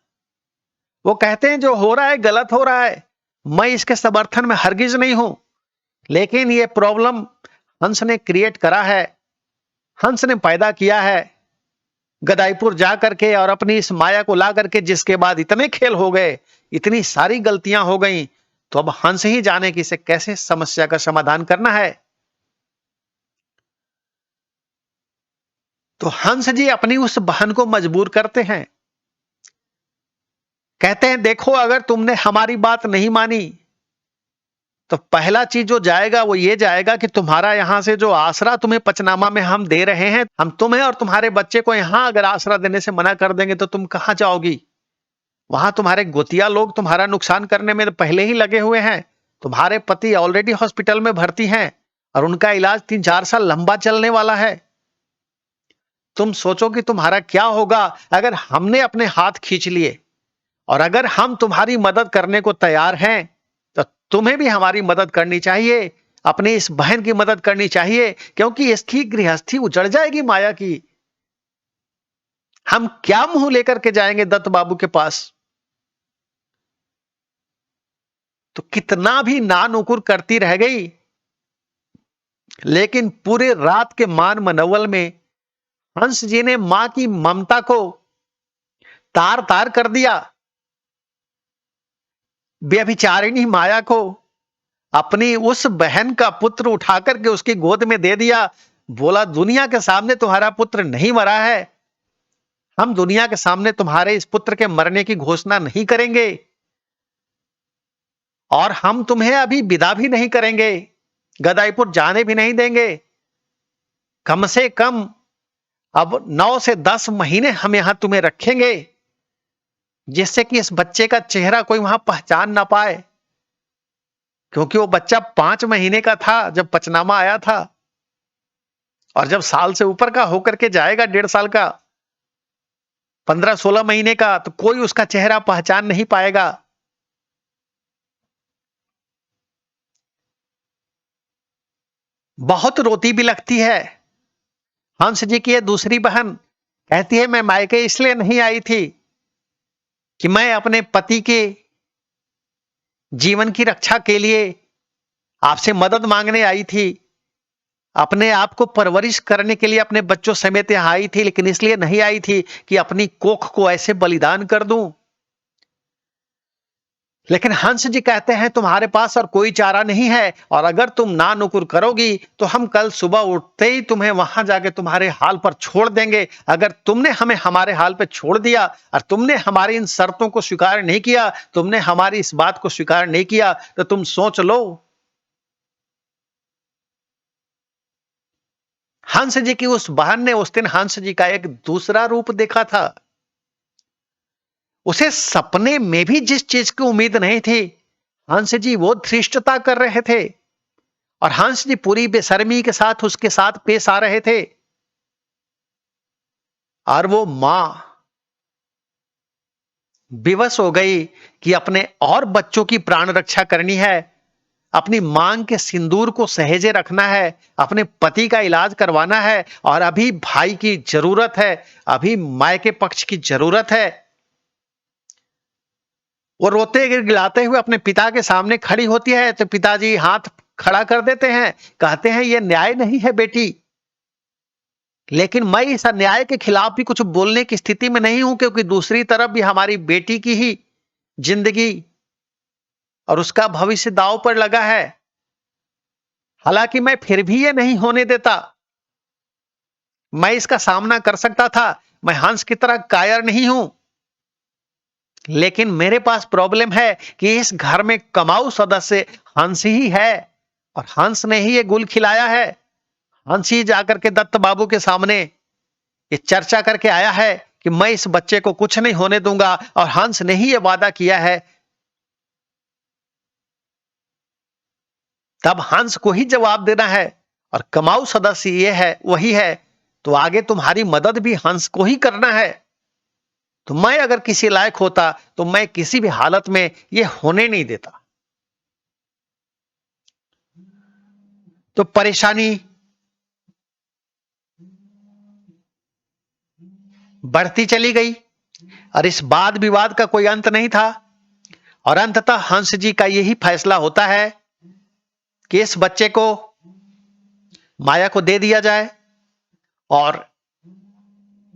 वो कहते हैं जो हो रहा है गलत हो रहा है, मैं इसके समर्थन में हरगिज नहीं हूं, लेकिन ये प्रॉब्लम हंस ने क्रिएट करा है, हंस ने पैदा किया है गदाईपुर जा करके, और अपनी इस माया को ला करके, जिसके बाद इतने खेल हो गए, इतनी सारी गलतियां हो गई, तो अब हंस ही जाने कि इसे कैसे समस्या का समाधान करना है। तो हंस जी अपनी उस बहन को मजबूर करते हैं, कहते हैं देखो अगर तुमने हमारी बात नहीं मानी तो पहला चीज जो जाएगा वो ये जाएगा कि तुम्हारा यहां से जो आसरा तुम्हें पचनामा में हम दे रहे हैं, हम तुम्हें और तुम्हारे बच्चे को यहां अगर आसरा देने से मना कर देंगे तो तुम कहां जाओगी? वहां तुम्हारे गोतिया लोग तुम्हारा नुकसान करने में पहले ही लगे हुए हैं। तुम्हारे पति ऑलरेडी हॉस्पिटल में भर्ती हैं और उनका इलाज 3-4 साल लंबा चलने वाला है। तुम सोचो कि तुम्हारा क्या होगा अगर हमने अपने हाथ खींच लिए, और अगर हम तुम्हारी मदद करने को तैयार हैं तो तुम्हें भी हमारी मदद करनी चाहिए, अपनी इस बहन की मदद करनी चाहिए, क्योंकि इसकी गृहस्थी उजड़ जाएगी माया की। हम क्या मुंह लेकर के जाएंगे दत्त बाबू के पास? तो कितना भी ना नुकुर करती रह गई, लेकिन पूरे रात के मान मनोवल में हंस जी ने मां की ममता को तार तार कर दिया। व्यभिचारिणी माया को अपनी उस बहन का पुत्र उठाकर के उसकी गोद में दे दिया। बोला दुनिया के सामने तुम्हारा पुत्र नहीं मरा है, हम दुनिया के सामने तुम्हारे इस पुत्र के मरने की घोषणा नहीं करेंगे, और हम तुम्हें अभी विदा भी नहीं करेंगे, गदाईपुर जाने भी नहीं देंगे। कम से कम अब 9 से 10 महीने हम यहां तुम्हें रखेंगे, जिससे कि इस बच्चे का चेहरा कोई वहां पहचान ना पाए, क्योंकि वो बच्चा 5 महीने का था जब पचनामा आया था, और जब साल से ऊपर का होकर के जाएगा, 1.5 साल का, 15-16 महीने का, तो कोई उसका चेहरा पहचान नहीं पाएगा। बहुत रोती भी लगती है। हंस जी की दूसरी बहन कहती है मैं मायके इसलिए नहीं आई थी कि मैं अपने पति के जीवन की रक्षा के लिए आपसे मदद मांगने आई थी, अपने आप को परवरिश करने के लिए अपने बच्चों समेत यहां आई थी, लेकिन इसलिए नहीं आई थी कि अपनी कोख को ऐसे बलिदान कर दूं। लेकिन हंस जी कहते हैं तुम्हारे पास और कोई चारा नहीं है, और अगर तुम ना नुकुर करोगी तो हम कल सुबह उठते ही तुम्हें वहां जाके तुम्हारे हाल पर छोड़ देंगे। अगर तुमने हमें हमारे हाल पे छोड़ दिया और तुमने हमारी इन शर्तों को स्वीकार नहीं किया, तुमने हमारी इस बात को स्वीकार नहीं किया, तो तुम सोच लो। हंस जी की उस बहन ने उस दिन हंस जी का एक दूसरा रूप देखा था। उसे सपने में भी जिस चीज की उम्मीद नहीं थी, हंस जी वो धृष्टता कर रहे थे, और हंस जी पूरी बेशर्मी के साथ उसके साथ पेश आ रहे थे। और वो मां विवश हो गई कि अपने और बच्चों की प्राण रक्षा करनी है, अपनी मांग के सिंदूर को सहेजे रखना है, अपने पति का इलाज करवाना है, और अभी भाई की जरूरत है, अभी मायके पक्ष की जरूरत है। वो रोते गिड़गिड़ाते हुए अपने पिता के सामने खड़ी होती है, तो पिताजी हाथ खड़ा कर देते हैं, कहते हैं ये न्याय नहीं है बेटी, लेकिन मैं इस अन्याय के खिलाफ भी कुछ बोलने की स्थिति में नहीं हूं, क्योंकि दूसरी तरफ भी हमारी बेटी की ही जिंदगी और उसका भविष्य दांव पर लगा है। हालांकि मैं फिर भी ये नहीं होने देता, मैं इसका सामना कर सकता था, मैं हंस की तरह कायर नहीं हूं, लेकिन मेरे पास प्रॉब्लम है कि इस घर में कमाऊ सदस्य हंस ही है और हंस ने ही ये गुल खिलाया है। हंस ही जाकर के दत्त बाबू के सामने ये चर्चा करके आया है कि मैं इस बच्चे को कुछ नहीं होने दूंगा, और हंस ने ही ये वादा किया है। तब हंस को ही जवाब देना है, और कमाऊ सदस्य ये है, वही है, तो आगे तुम्हारी मदद भी हंस को ही करना है। तो मैं अगर किसी लायक होता तो मैं किसी भी हालत में ये होने नहीं देता। तो परेशानी बढ़ती चली गई और इस वाद विवाद का कोई अंत नहीं था, और अंततः हंस जी का यही फैसला होता है कि इस बच्चे को माया को दे दिया जाए, और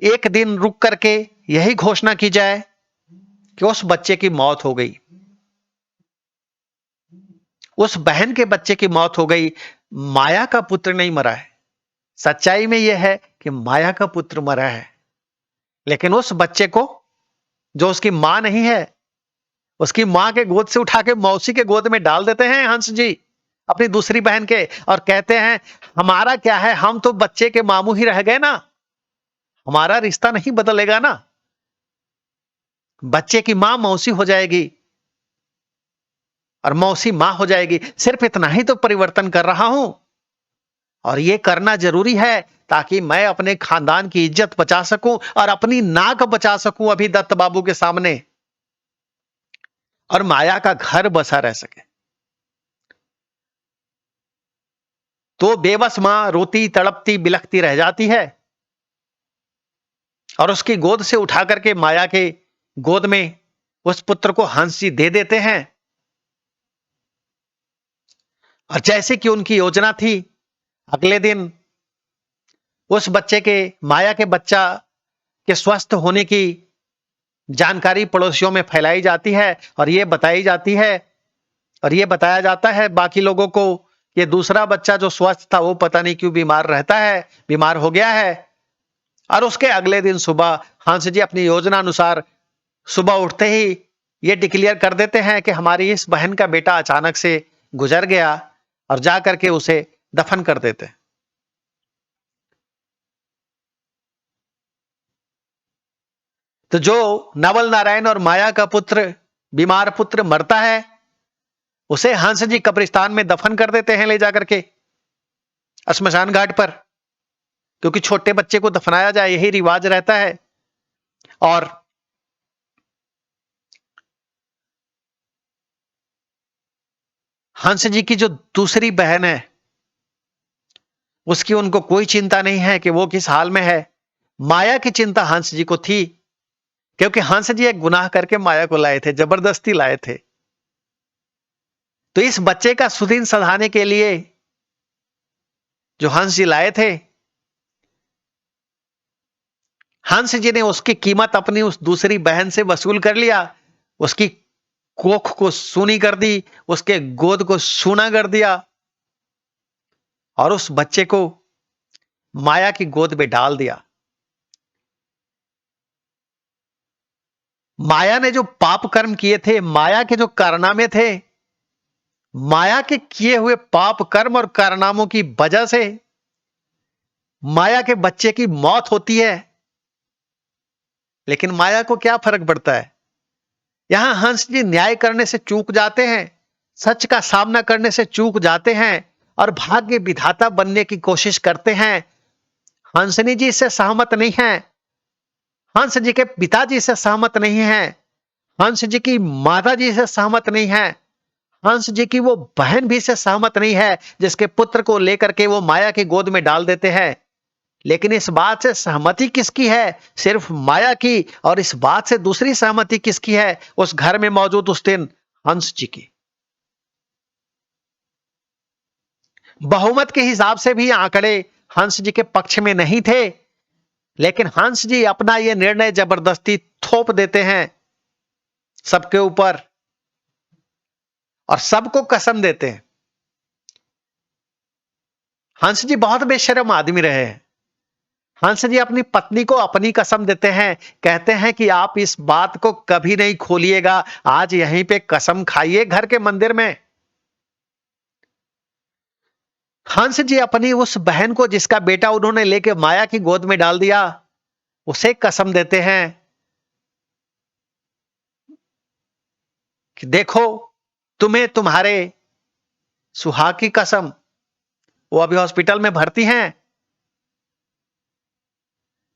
एक दिन रुक करके यही घोषणा की जाए कि उस बच्चे की मौत हो गई, उस बहन के बच्चे की मौत हो गई। माया का पुत्र नहीं मरा है। सच्चाई में यह है कि माया का पुत्र मरा है, लेकिन उस बच्चे को, जो उसकी मां नहीं है, उसकी मां के गोद से उठा के मौसी के गोद में डाल देते हैं हंस जी, अपनी दूसरी बहन के, और कहते हैं हमारा क्या है, हम तो बच्चे के मामू ही रह गए ना, हमारा रिश्ता नहीं बदलेगा ना, बच्चे की मां मौसी हो जाएगी और मौसी मां हो जाएगी, सिर्फ इतना ही तो परिवर्तन कर रहा हूं, और ये करना जरूरी है ताकि मैं अपने खानदान की इज्जत बचा सकूं और अपनी नाक बचा सकूं अभी दत्त बाबू के सामने, और माया का घर बसा रह सके। तो बेबस मां रोती तड़पती बिलखती रह जाती है, और उसकी गोद से उठा करके माया के गोद में उस पुत्र को हंस जी दे देते हैं। और जैसे कि उनकी योजना थी, अगले दिन उस बच्चे के, माया के बच्चा के स्वस्थ होने की जानकारी पड़ोसियों में फैलाई जाती है, और ये बताई जाती है, और ये बताया जाता है बाकी लोगों को, ये दूसरा बच्चा जो स्वस्थ था वो पता नहीं क्यों बीमार रहता है, बीमार हो गया है। और उसके अगले दिन सुबह हंस जी अपनी योजना अनुसार सुबह उठते ही ये डिक्लेयर कर देते हैं कि हमारी इस बहन का बेटा अचानक से गुजर गया, और जा करके उसे दफन कर देते हैं। तो जो नवल नारायण और माया का पुत्र, बीमार पुत्र मरता है, उसे हंस जी कब्रिस्तान में दफन कर देते हैं ले जाकर के श्मशान घाट पर, क्योंकि छोटे बच्चे को दफनाया जाए यही रिवाज रहता है। और हंस जी की जो दूसरी बहन है, उसकी उनको कोई चिंता नहीं है कि वो किस हाल में है। माया की चिंता हंस जी को थी, क्योंकि हंस जी एक गुनाह करके माया को लाए थे, जबरदस्ती लाए थे। तो इस बच्चे का सुदिन सधाने के लिए जो हंस जी लाए थे, हंस जी ने उसकी कीमत अपनी उस दूसरी बहन से वसूल कर लिया, उसकी कोख को सूनी कर दी, उसके गोद को सूना कर दिया, और उस बच्चे को माया की गोद में डाल दिया। माया ने जो पाप कर्म किए थे, माया के जो कारनामे थे, माया के किए हुए पाप कर्म और कारनामों की वजह से माया के बच्चे की मौत होती है। लेकिन माया को क्या फर्क पड़ता है? यहां हंस जी न्याय करने से चूक जाते हैं, सच का सामना करने से चूक जाते हैं, और भाग्य विधाता बनने की कोशिश करते हैं। हंसनी जी इससे सहमत नहीं है, हंस जी के पिताजी से सहमत नहीं है, हंस जी की माता जी से सहमत नहीं है, हंस जी की वो बहन भी से सहमत नहीं है जिसके पुत्र को लेकर के वो माया की गोद में डाल देते हैं। लेकिन इस बात से सहमति किसकी है? सिर्फ माया की। और इस बात से दूसरी सहमति किसकी है? उस घर में मौजूद उस दिन हंस जी की। बहुमत के हिसाब से भी आंकड़े हंस जी के पक्ष में नहीं थे, लेकिन हंस जी अपना यह निर्णय जबरदस्ती थोप देते हैं सबके ऊपर, और सबको कसम देते हैं। हंस जी बहुत बेशर्म आदमी रहे हैं। हंस जी अपनी पत्नी को अपनी कसम देते हैं, कहते हैं कि आप इस बात को कभी नहीं खोलिएगा, आज यहीं पे कसम खाइए घर के मंदिर में। हंस जी अपनी उस बहन को, जिसका बेटा उन्होंने लेके माया की गोद में डाल दिया, उसे कसम देते हैं कि देखो, तुम्हें तुम्हारे सुहाग की कसम, वो अभी हॉस्पिटल में भर्ती हैं,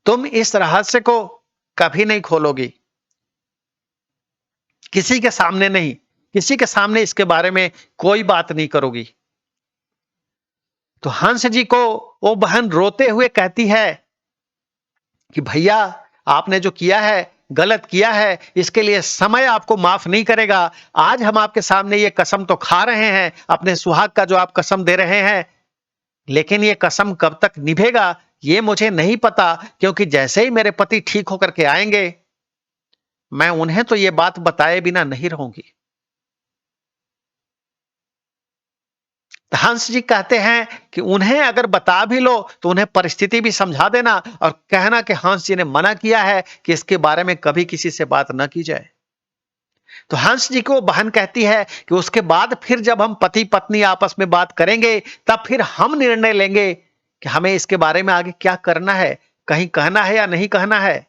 तुम इस रहस्य को कभी नहीं खोलोगी, किसी के सामने नहीं, किसी के सामने इसके बारे में कोई बात नहीं करोगी। तो हंस जी को वो बहन रोते हुए कहती है कि भैया, आपने जो किया है गलत किया है, इसके लिए समय आपको माफ नहीं करेगा। आज हम आपके सामने ये कसम तो खा रहे हैं, अपने सुहाग का जो आप कसम दे रहे हैं, लेकिन ये कसम कब तक निभेगा ये मुझे नहीं पता, क्योंकि जैसे ही मेरे पति ठीक होकर के आएंगे, मैं उन्हें तो ये बात बताए बिना नहीं रहूंगी। हंस जी कहते हैं कि उन्हें अगर बता भी लो तो उन्हें परिस्थिति भी समझा देना और कहना कि हंस जी ने मना किया है कि इसके बारे में कभी किसी से बात न की जाए। तो हंस जी को बहन कहती है कि उसके बाद फिर जब हम पति पत्नी आपस में बात करेंगे, तब फिर हम निर्णय लेंगे कि हमें इसके बारे में आगे क्या करना है, कहीं कहना है या नहीं कहना है।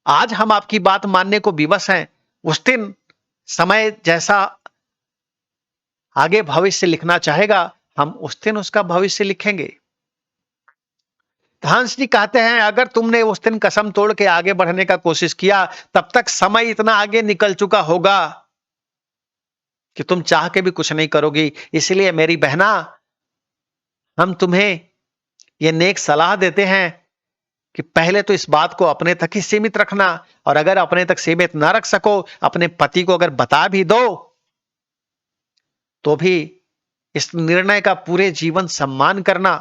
आज हम आपकी बात मानने को विवश हैं, उस दिन समय जैसा आगे भविष्य लिखना चाहेगा, हम उस दिन उसका भविष्य लिखेंगे। हंस जी कहते हैं अगर तुमने उस दिन कसम तोड़ के आगे बढ़ने का कोशिश किया, तब तक समय इतना आगे निकल चुका होगा कि तुम चाह के भी कुछ नहीं करोगी। इसलिए मेरी बहना, हम तुम्हें यह नेक सलाह देते हैं कि पहले तो इस बात को अपने तक ही सीमित रखना, और अगर अपने तक सीमित ना रख सको, अपने पति को अगर बता भी दो, तो भी इस निर्णय का पूरे जीवन सम्मान करना।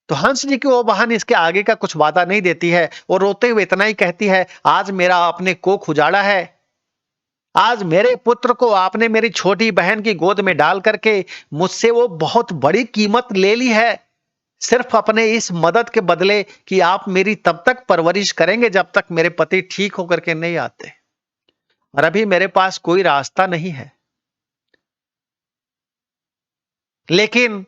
तो हंस जी की वो बहन इसके आगे का कुछ वादा नहीं देती है, वो रोते हुए इतना ही कहती है, आज मेरा आपने कोख उजाड़ा है, आज मेरे पुत्र को आपने मेरी छोटी बहन की गोद में डाल करके मुझसे वो बहुत बड़ी कीमत ले ली है, सिर्फ अपने इस मदद के बदले कि आप मेरी तब तक परवरिश करेंगे जब तक मेरे पति ठीक होकर के नहीं आते, और अभी मेरे पास कोई रास्ता नहीं है। लेकिन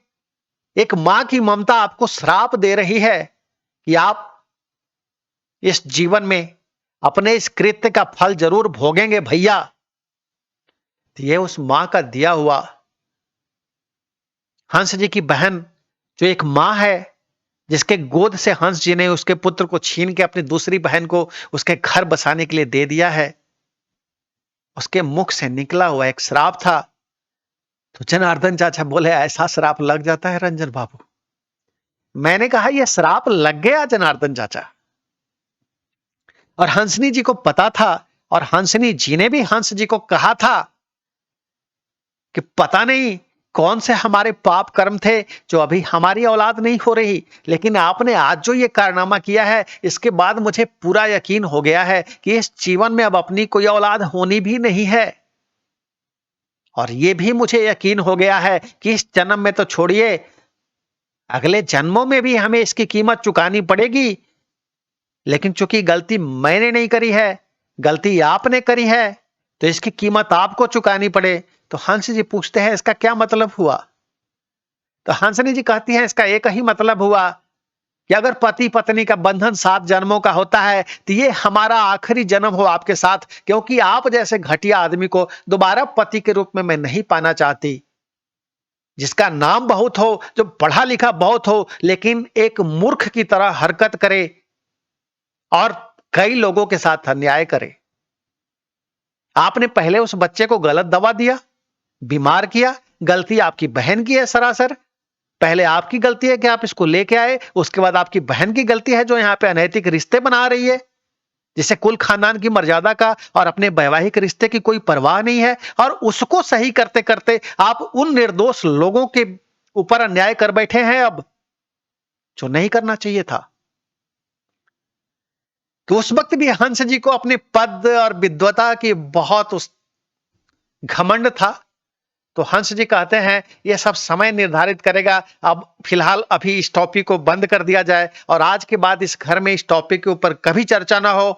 एक मां की ममता आपको श्राप दे रही है कि आप इस जीवन में अपने इस कृत्य का फल जरूर भोगेंगे भैया। तो ये उस मां का दिया हुआ, हंस जी की बहन जो एक मां है, जिसके गोद से हंस जी ने उसके पुत्र को छीन के अपनी दूसरी बहन को उसके घर बसाने के लिए दे दिया है, उसके मुख से निकला हुआ एक श्राप था। तो जनार्दन चाचा बोले, ऐसा श्राप लग जाता है रंजन बाबू? मैंने कहा यह श्राप लग गया जनार्दन चाचा। और हंसनी जी को पता था, और हंसनी जी ने भी हंस जी को कहा था कि पता नहीं कौन से हमारे पाप कर्म थे जो अभी हमारी औलाद नहीं हो रही, लेकिन आपने आज जो ये कारनामा किया है, इसके बाद मुझे पूरा यकीन हो गया है कि इस जीवन में अब अपनी कोई औलाद होनी भी नहीं है। और ये भी मुझे यकीन हो गया है कि इस जन्म में तो छोड़िए, अगले जन्मों में भी हमें इसकी कीमत चुकानी पड़ेगी। लेकिन चूंकि गलती मैंने नहीं करी है, गलती आपने करी है, तो इसकी कीमत आपको चुकानी पड़े। तो हंस जी पूछते हैं, इसका क्या मतलब हुआ? तो हंसनी जी कहती हैं, इसका एक ही मतलब हुआ कि अगर पति पत्नी का बंधन 7 जन्मों का होता है, तो ये हमारा आखिरी जन्म हो आपके साथ, क्योंकि आप जैसे घटिया आदमी को दोबारा पति के रूप में मैं नहीं पाना चाहती, जिसका नाम बहुत हो, जो पढ़ा लिखा बहुत हो, लेकिन एक मूर्ख की तरह हरकत करे और कई लोगों के साथ अन्याय करे। आपने पहले उस बच्चे को गलत दवा दिया, बीमार किया, गलती आपकी बहन की है सरासर। पहले आपकी गलती है कि आप इसको लेके आए, उसके बाद आपकी बहन की गलती है जो यहाँ पे अनैतिक रिश्ते बना रही है, जिसे कुल खानदान की मर्यादा का और अपने वैवाहिक रिश्ते की कोई परवाह नहीं है, और उसको सही करते करते आप उन निर्दोष लोगों के ऊपर अन्याय कर बैठे हैं अब, जो नहीं करना चाहिए था। तो उस वक्त भी हंस जी को अपने पद और विद्वता की बहुत उस घमंड था। तो हंस जी कहते हैं ये सब समय निर्धारित करेगा, अब फिलहाल अभी इस टॉपिक को बंद कर दिया जाए, और आज के बाद इस घर में इस टॉपिक के ऊपर कभी चर्चा ना हो,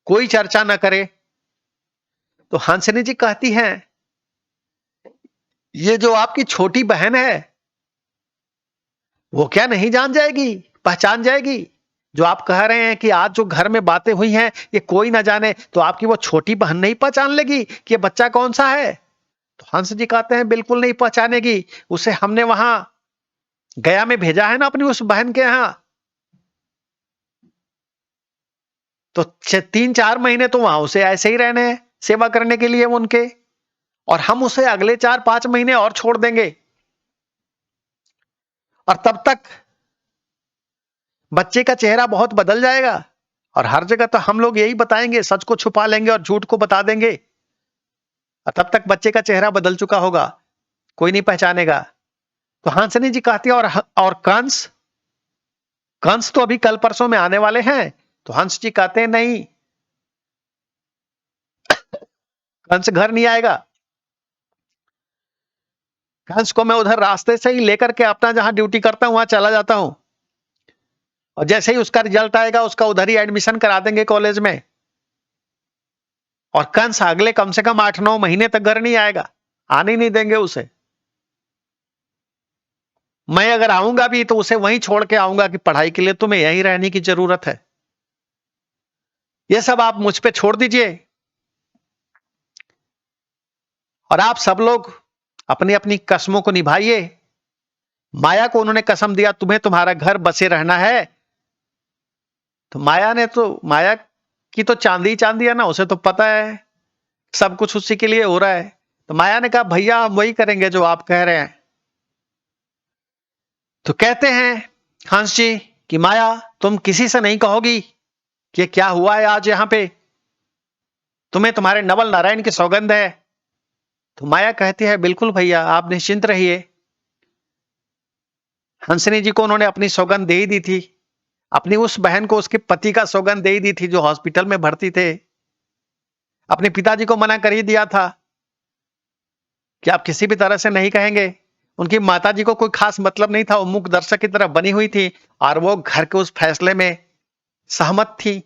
कोई चर्चा ना करे। तो हंसनी जी कहती हैं, ये जो आपकी छोटी बहन है वो क्या नहीं जान जाएगी, पहचान जाएगी? जो आप कह रहे हैं कि आज जो घर में बातें हुई हैं ये कोई ना जाने, तो आपकी वो छोटी बहन नहीं पहचान लेगी कि ये बच्चा कौन सा है? तो हंस जी कहते हैं, बिल्कुल नहीं पहचानेगी। उसे हमने वहां गया में भेजा है ना अपनी उस बहन के यहाँ। तो 3-4 महीने तो वहां उसे ऐसे ही रहने हैं, सेवा करने के लिए उनके, और हम उसे अगले 4-5 महीने और छोड़ देंगे। और तब तक बच्चे का चेहरा बहुत बदल जाएगा, और हर जगह तो हम लोग यही बताएंगे, सच को छुपा लेंगे और झूठ को बता देंगे, और तब तक बच्चे का चेहरा बदल चुका होगा, कोई नहीं पहचानेगा। तो हंसनी जी कहती है, और कंस, कंस तो अभी कल परसों में आने वाले हैं। तो हंस जी कहते हैं, नहीं, कंस घर नहीं आएगा। कंस को मैं उधर रास्ते से ही लेकर के अपना जहां ड्यूटी करता हूं वहां चला जाता हूं, और जैसे ही उसका रिजल्ट आएगा उसका उधर ही एडमिशन करा देंगे कॉलेज में, और कंस अगले कम से कम 8-9 महीने तक घर नहीं आएगा, आने नहीं देंगे उसे। मैं अगर आऊंगा भी तो उसे वहीं छोड़ के आऊंगा कि पढ़ाई के लिए तुम्हें यहीं रहने की जरूरत है। ये सब आप मुझ पे छोड़ दीजिए, और आप सब लोग अपनी अपनी कसमों को निभाइए। माया को उन्होंने कसम दिया, तुम्हें तुम्हारा घर बसे रहना है, तो माया की तो चांदी चांदी है ना, उसे तो पता है सब कुछ उसी के लिए हो रहा है। तो माया ने कहा, भैया हम वही करेंगे जो आप कह रहे हैं। तो कहते हैं हंस जी कि माया, तुम किसी से नहीं कहोगी कि क्या हुआ है आज यहां पे, तुम्हें तुम्हारे नवल नारायण की सौगंध है। तो माया कहती है, बिल्कुल भैया, आप निश्चिंत रहिए। हंसनी जी को उन्होंने अपनी सौगंध दे ही दी थी, अपनी उस बहन को उसके पति का सौगंध दे ही दी थी जो हॉस्पिटल में भर्ती थे। अपने पिताजी को मना कर ही दिया था कि आप किसी भी तरह से नहीं कहेंगे। उनकी माताजी को कोई खास मतलब नहीं था, वो मूक दर्शक की तरह बनी हुई थी, और वो घर के उस फैसले में सहमत थी,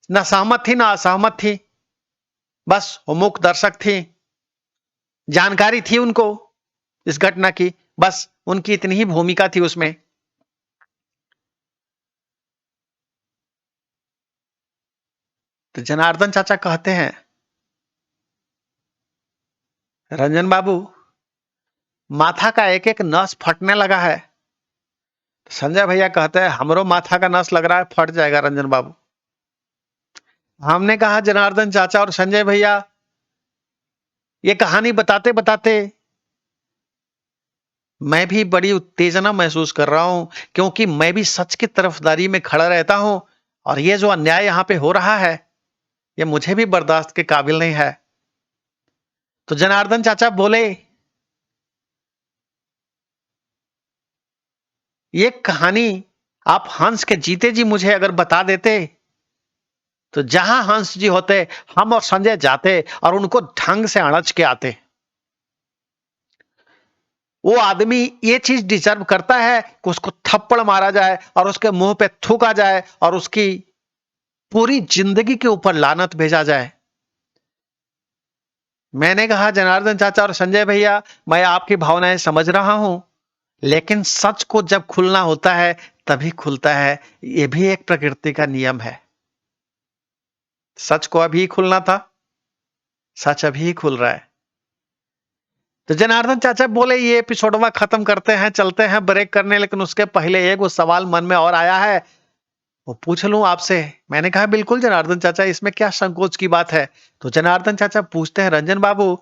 ना सहमत थी ना असहमत थी, बस वो मूक दर्शक थी। जानकारी थी उनको इस घटना की, बस उनकी इतनी ही भूमिका थी उसमें। तो जनार्दन चाचा कहते हैं, रंजन बाबू, माथा का एक एक नस फटने लगा है। संजय भैया कहते हैं, हमरो माथा का नस लग रहा है फट जाएगा रंजन बाबू। हमने कहा, जनार्दन चाचा और संजय भैया, ये कहानी बताते बताते मैं भी बड़ी उत्तेजना महसूस कर रहा हूं, क्योंकि मैं भी सच की तरफदारी में खड़ा रहता हूं, और ये जो अन्याय यहां पे हो रहा है ये मुझे भी बर्दाश्त के काबिल नहीं है। तो जनार्दन चाचा बोले, ये कहानी आप हंस के जीते जी मुझे अगर बता देते, तो जहां हंस जी होते हम और संजय जाते और उनको ढंग से अड़च के आते। वो आदमी ये चीज डिजर्व करता है कि उसको थप्पड़ मारा जाए और उसके मुंह पे थूका जाए और उसकी पूरी जिंदगी के ऊपर लानत भेजा जाए। मैंने कहा, जनार्दन चाचा और संजय भैया, मैं आपकी भावनाएं समझ रहा हूं, लेकिन सच को जब खुलना होता है तभी खुलता है, यह भी एक प्रकृति का नियम है। सच को अभी खुलना था, सच अभी खुल रहा है। तो जनार्दन चाचा बोले, ये एपिसोडवा खत्म करते हैं, चलते हैं ब्रेक करने, लेकिन उसके पहले एक वो सवाल मन में और आया है, वो पूछ लूं आपसे। मैंने कहा, बिल्कुल जनार्दन चाचा, इसमें क्या संकोच की बात है। तो जनार्दन चाचा पूछते हैं, रंजन बाबू,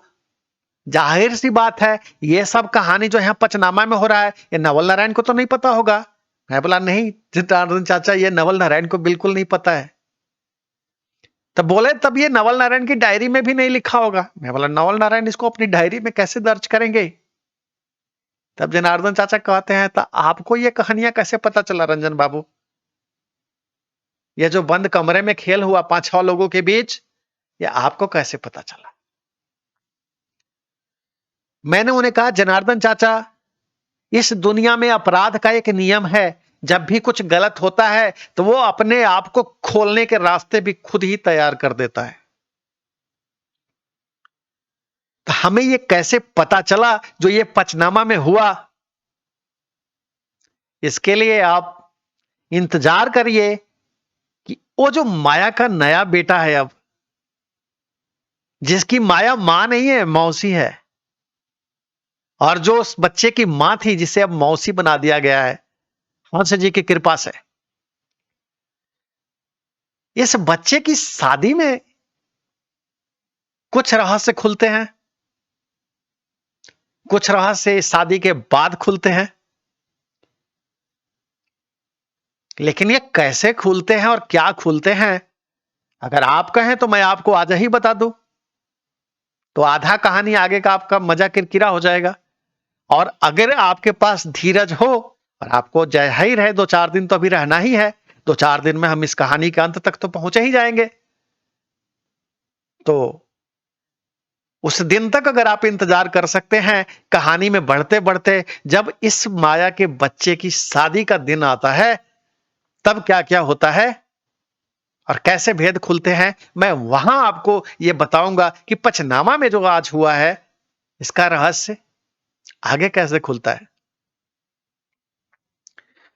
जाहिर सी बात है ये सब कहानी जो यहाँ पचनामा में हो रहा है ये नवल नारायण को तो नहीं पता होगा। मैं बोला, नहीं जनार्दन चाचा, ये नवल नारायण को बिल्कुल नहीं पता है। तब बोले, तब ये नवल नारायण की डायरी में भी नहीं लिखा होगा। मैं बोला, नवल नारायण इसको अपनी डायरी में कैसे दर्ज करेंगे। तब जनार्दन चाचा कहते हैं, तो आपको ये कहानियां कैसे पता चला रंजन बाबू, ये जो बंद कमरे में खेल हुआ 5-6 लोगों के बीच, ये आपको कैसे पता चला। मैंने उन्हें कहा, जनार्दन चाचा, इस दुनिया में अपराध का एक नियम है, जब भी कुछ गलत होता है तो वो अपने आप को खोलने के रास्ते भी खुद ही तैयार कर देता है। तो हमें ये कैसे पता चला जो ये पचनामा में हुआ? इसके लिए आप इंतजार करिए कि वो जो माया का नया बेटा है, अब जिसकी माया मां नहीं है, मौसी है, और जो उस बच्चे की मां थी जिसे अब मौसी बना दिया गया है हंस जी की कृपा से, इस बच्चे की शादी में कुछ रहस्य खुलते हैं, कुछ रहस्य शादी के बाद खुलते हैं। लेकिन ये कैसे खुलते हैं और क्या खुलते हैं, अगर आप कहें तो मैं आपको आज ही बता दूं, तो आधा कहानी आगे का आपका मजा किरकिरा हो जाएगा। और अगर आपके पास धीरज हो और आपको जाहिर है 2-4 दिन तो अभी रहना ही है, 2-4 दिन में हम इस कहानी के अंत तक तो पहुंचे ही जाएंगे। तो उस दिन तक अगर आप इंतजार कर सकते हैं, कहानी में बढ़ते बढ़ते जब इस माया के बच्चे की शादी का दिन आता है, तब क्या क्या होता है और कैसे भेद खुलते हैं, मैं वहां आपको यह बताऊंगा कि पचनामा में जो आज हुआ है, इसका रहस्य आगे कैसे खुलता है।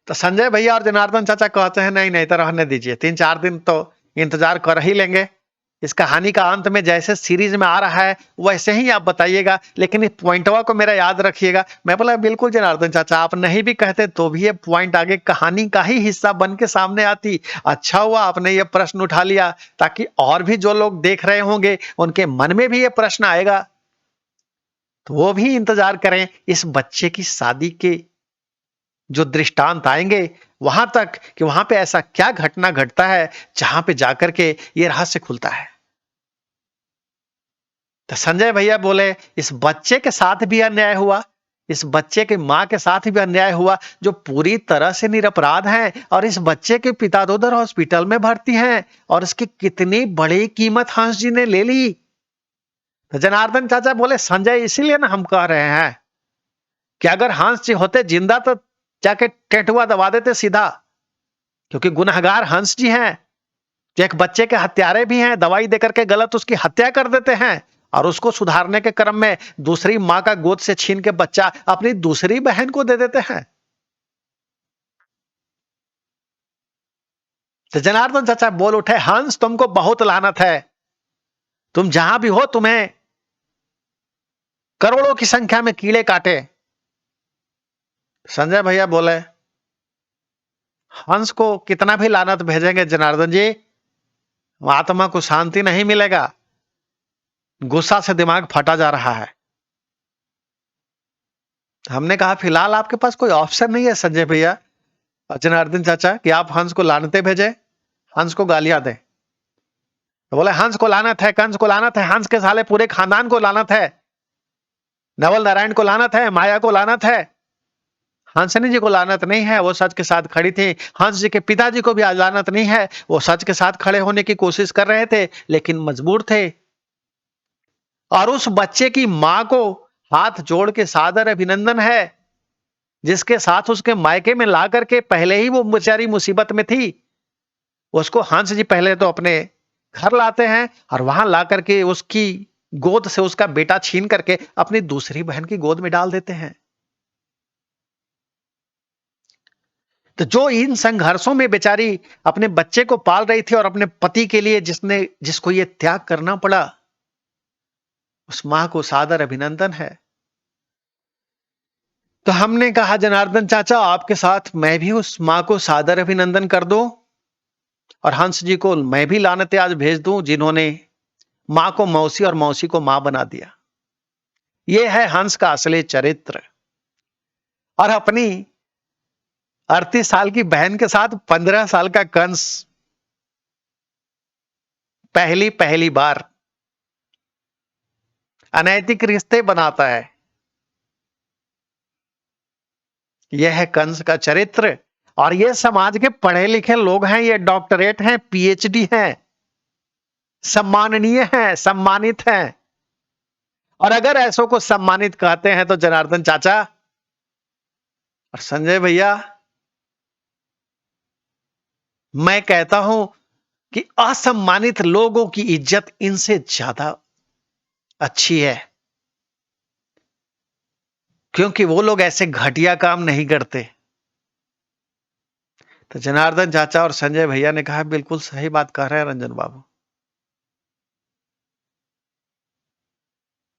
तो संजय भैया और जनार्दन चाचा कहते हैं नहीं नहीं, तो रहने दीजिए, 3-4 दिन तो इंतजार कर ही लेंगे। इस कहानी का अंत में जैसे सीरीज में आ रहा है वैसे ही आप बताइएगा, लेकिन इस पॉइंटवा को मेरा याद रखिएगा। मैं बोला बिल्कुल जनार्दन चाचा, आप नहीं भी कहते तो भी ये पॉइंट आगे कहानी का ही हिस्सा बन के सामने आती। अच्छा हुआ आपने ये प्रश्न उठा लिया, ताकि और भी जो लोग देख रहे होंगे उनके मन में भी ये प्रश्न आएगा, तो वो भी इंतजार करें इस बच्चे की शादी के जो दृष्टांत आएंगे वहां तक, कि वहां पे ऐसा क्या घटना घटता है जहां पे जाकर के ये रहस्य खुलता है। तो संजय भैया बोले इस बच्चे के साथ भी अन्याय हुआ, इस बच्चे के मां के साथ भी अन्याय हुआ, जो पूरी तरह से निरपराध हैं, और इस बच्चे के पिता तो उधर हॉस्पिटल में भर्ती हैं, और इसकी कितनी बड़ी कीमत हंस जी ने ले ली। तो जनार्दन चाचा बोले संजय, इसीलिए ना हम कह रहे हैं कि अगर हंस जी होते जिंदा तो जाके टेटुआ दबा देते सीधा, क्योंकि गुनहगार हंस जी हैं, जो एक बच्चे के हत्यारे भी हैं, दवाई देकर के गलत उसकी हत्या कर देते हैं, और उसको सुधारने के क्रम में दूसरी मां का गोद से छीन के बच्चा अपनी दूसरी बहन को दे देते हैं। तो जनार्दन चाचा बोल उठे, हंस तुमको बहुत लानत है, तुम जहां भी हो तुम्हें करोड़ों की संख्या में कीड़े काटे। संजय भैया बोले हंस को कितना भी लानत भेजेंगे जनार्दन जी, आत्मा को शांति नहीं मिलेगा, गुस्सा से दिमाग फटा जा रहा है। हमने कहा फिलहाल आपके पास कोई ऑप्शन नहीं है संजय भैया और जनार्दन चाचा कि आप हंस को लानते भेजे, हंस को गालियां दें। तो बोले हंस को लानत है, कंस को लानत है, हंस के साले पूरे खानदान को लानत है, नवल नारायण को लानत है, माया को लानत है, हंसनी जी को लानत नहीं है, वो सच के साथ खड़ी थी। हंस जी के पिताजी को भी आज लानत नहीं है, वो सच के साथ खड़े होने की कोशिश कर रहे थे लेकिन मजबूर थे। और उस बच्चे की मां को हाथ जोड़ के सादर अभिनंदन है, जिसके साथ उसके मायके में ला करके पहले ही वो बेचारी मुसीबत में थी, उसको हंस जी पहले तो अपने घर लाते हैं और वहां ला करके उसकी गोद से उसका बेटा छीन करके अपनी दूसरी बहन की गोद में डाल देते हैं। तो जो इन संघर्षों में बेचारी अपने बच्चे को पाल रही थी और अपने पति के लिए जिसको ये त्याग करना पड़ा, उस मां को सादर अभिनंदन है। तो हमने कहा जनार्दन चाचा आपके साथ मैं भी उस मां को सादर अभिनंदन कर दूं, और हंस जी को मैं भी लानते आज भेज दूं जिन्होंने मां को मौसी और मौसी को मां बना दिया। यह है हंस का असली चरित्र। और अपनी 38 साल की बहन के साथ 15 साल का कंस पहली पहली बार अनैतिक रिश्ते बनाता है। यह है कंस का चरित्र। और ये समाज के पढ़े लिखे लोग हैं, ये डॉक्टरेट हैं, पीएचडी हैं, सम्माननीय हैं, सम्मानित हैं। और अगर ऐसों को सम्मानित कहते हैं तो जनार्दन चाचा और संजय भैया, मैं कहता हूं कि असम्मानित लोगों की इज्जत इनसे ज्यादा अच्छी है। क्योंकि वो लोग ऐसे घटिया काम नहीं करते। तो जनार्दन चाचा और संजय भैया ने कहा, बिल्कुल सही बात कह रहे हैं रंजन बाबू।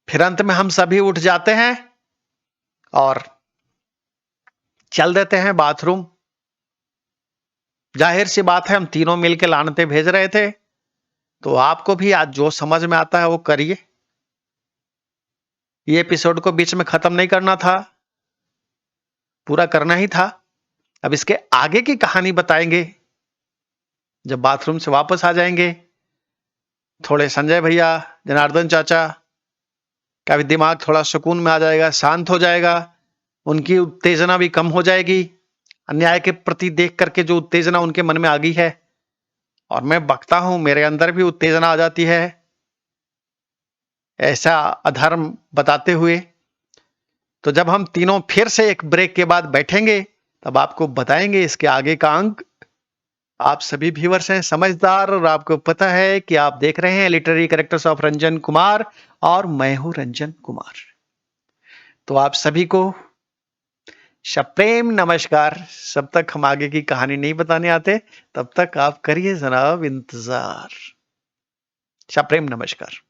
फिर अंत में हम सभी उठ जाते हैं और चल देते हैं बाथरूम। जाहिर सी बात है, हम तीनों मिलकर लानते भेज रहे थे, तो आपको भी आज जो समझ में आता है वो करिए। ये एपिसोड को बीच में खत्म नहीं करना था, पूरा करना ही था। अब इसके आगे की कहानी बताएंगे जब बाथरूम से वापस आ जाएंगे। थोड़े संजय भैया, जनार्दन चाचा का भी दिमाग थोड़ा सुकून में आ जाएगा, शांत हो जाएगा, उनकी उत्तेजना भी कम हो जाएगी। अन्याय के प्रति देख करके जो उत्तेजना उनके मन में आ गई है, और मैं बकता हूं, मेरे अंदर भी उत्तेजना आ जाती है ऐसा अधर्म बताते हुए। तो जब हम तीनों फिर से एक ब्रेक के बाद बैठेंगे, तब आपको बताएंगे इसके आगे का अंक। आप सभी व्यूअर्स हैं समझदार, और आपको पता है कि आप देख रहे हैं literary characters of Ranjan Kumar, और मैं हूं रंजन कुमार। तो आप सभी को सप्रेम नमस्कार। जब तक हम आगे की कहानी नहीं बताने आते, तब तक आप करिए जनाब इंतजार। सप्रेम नमस्कार।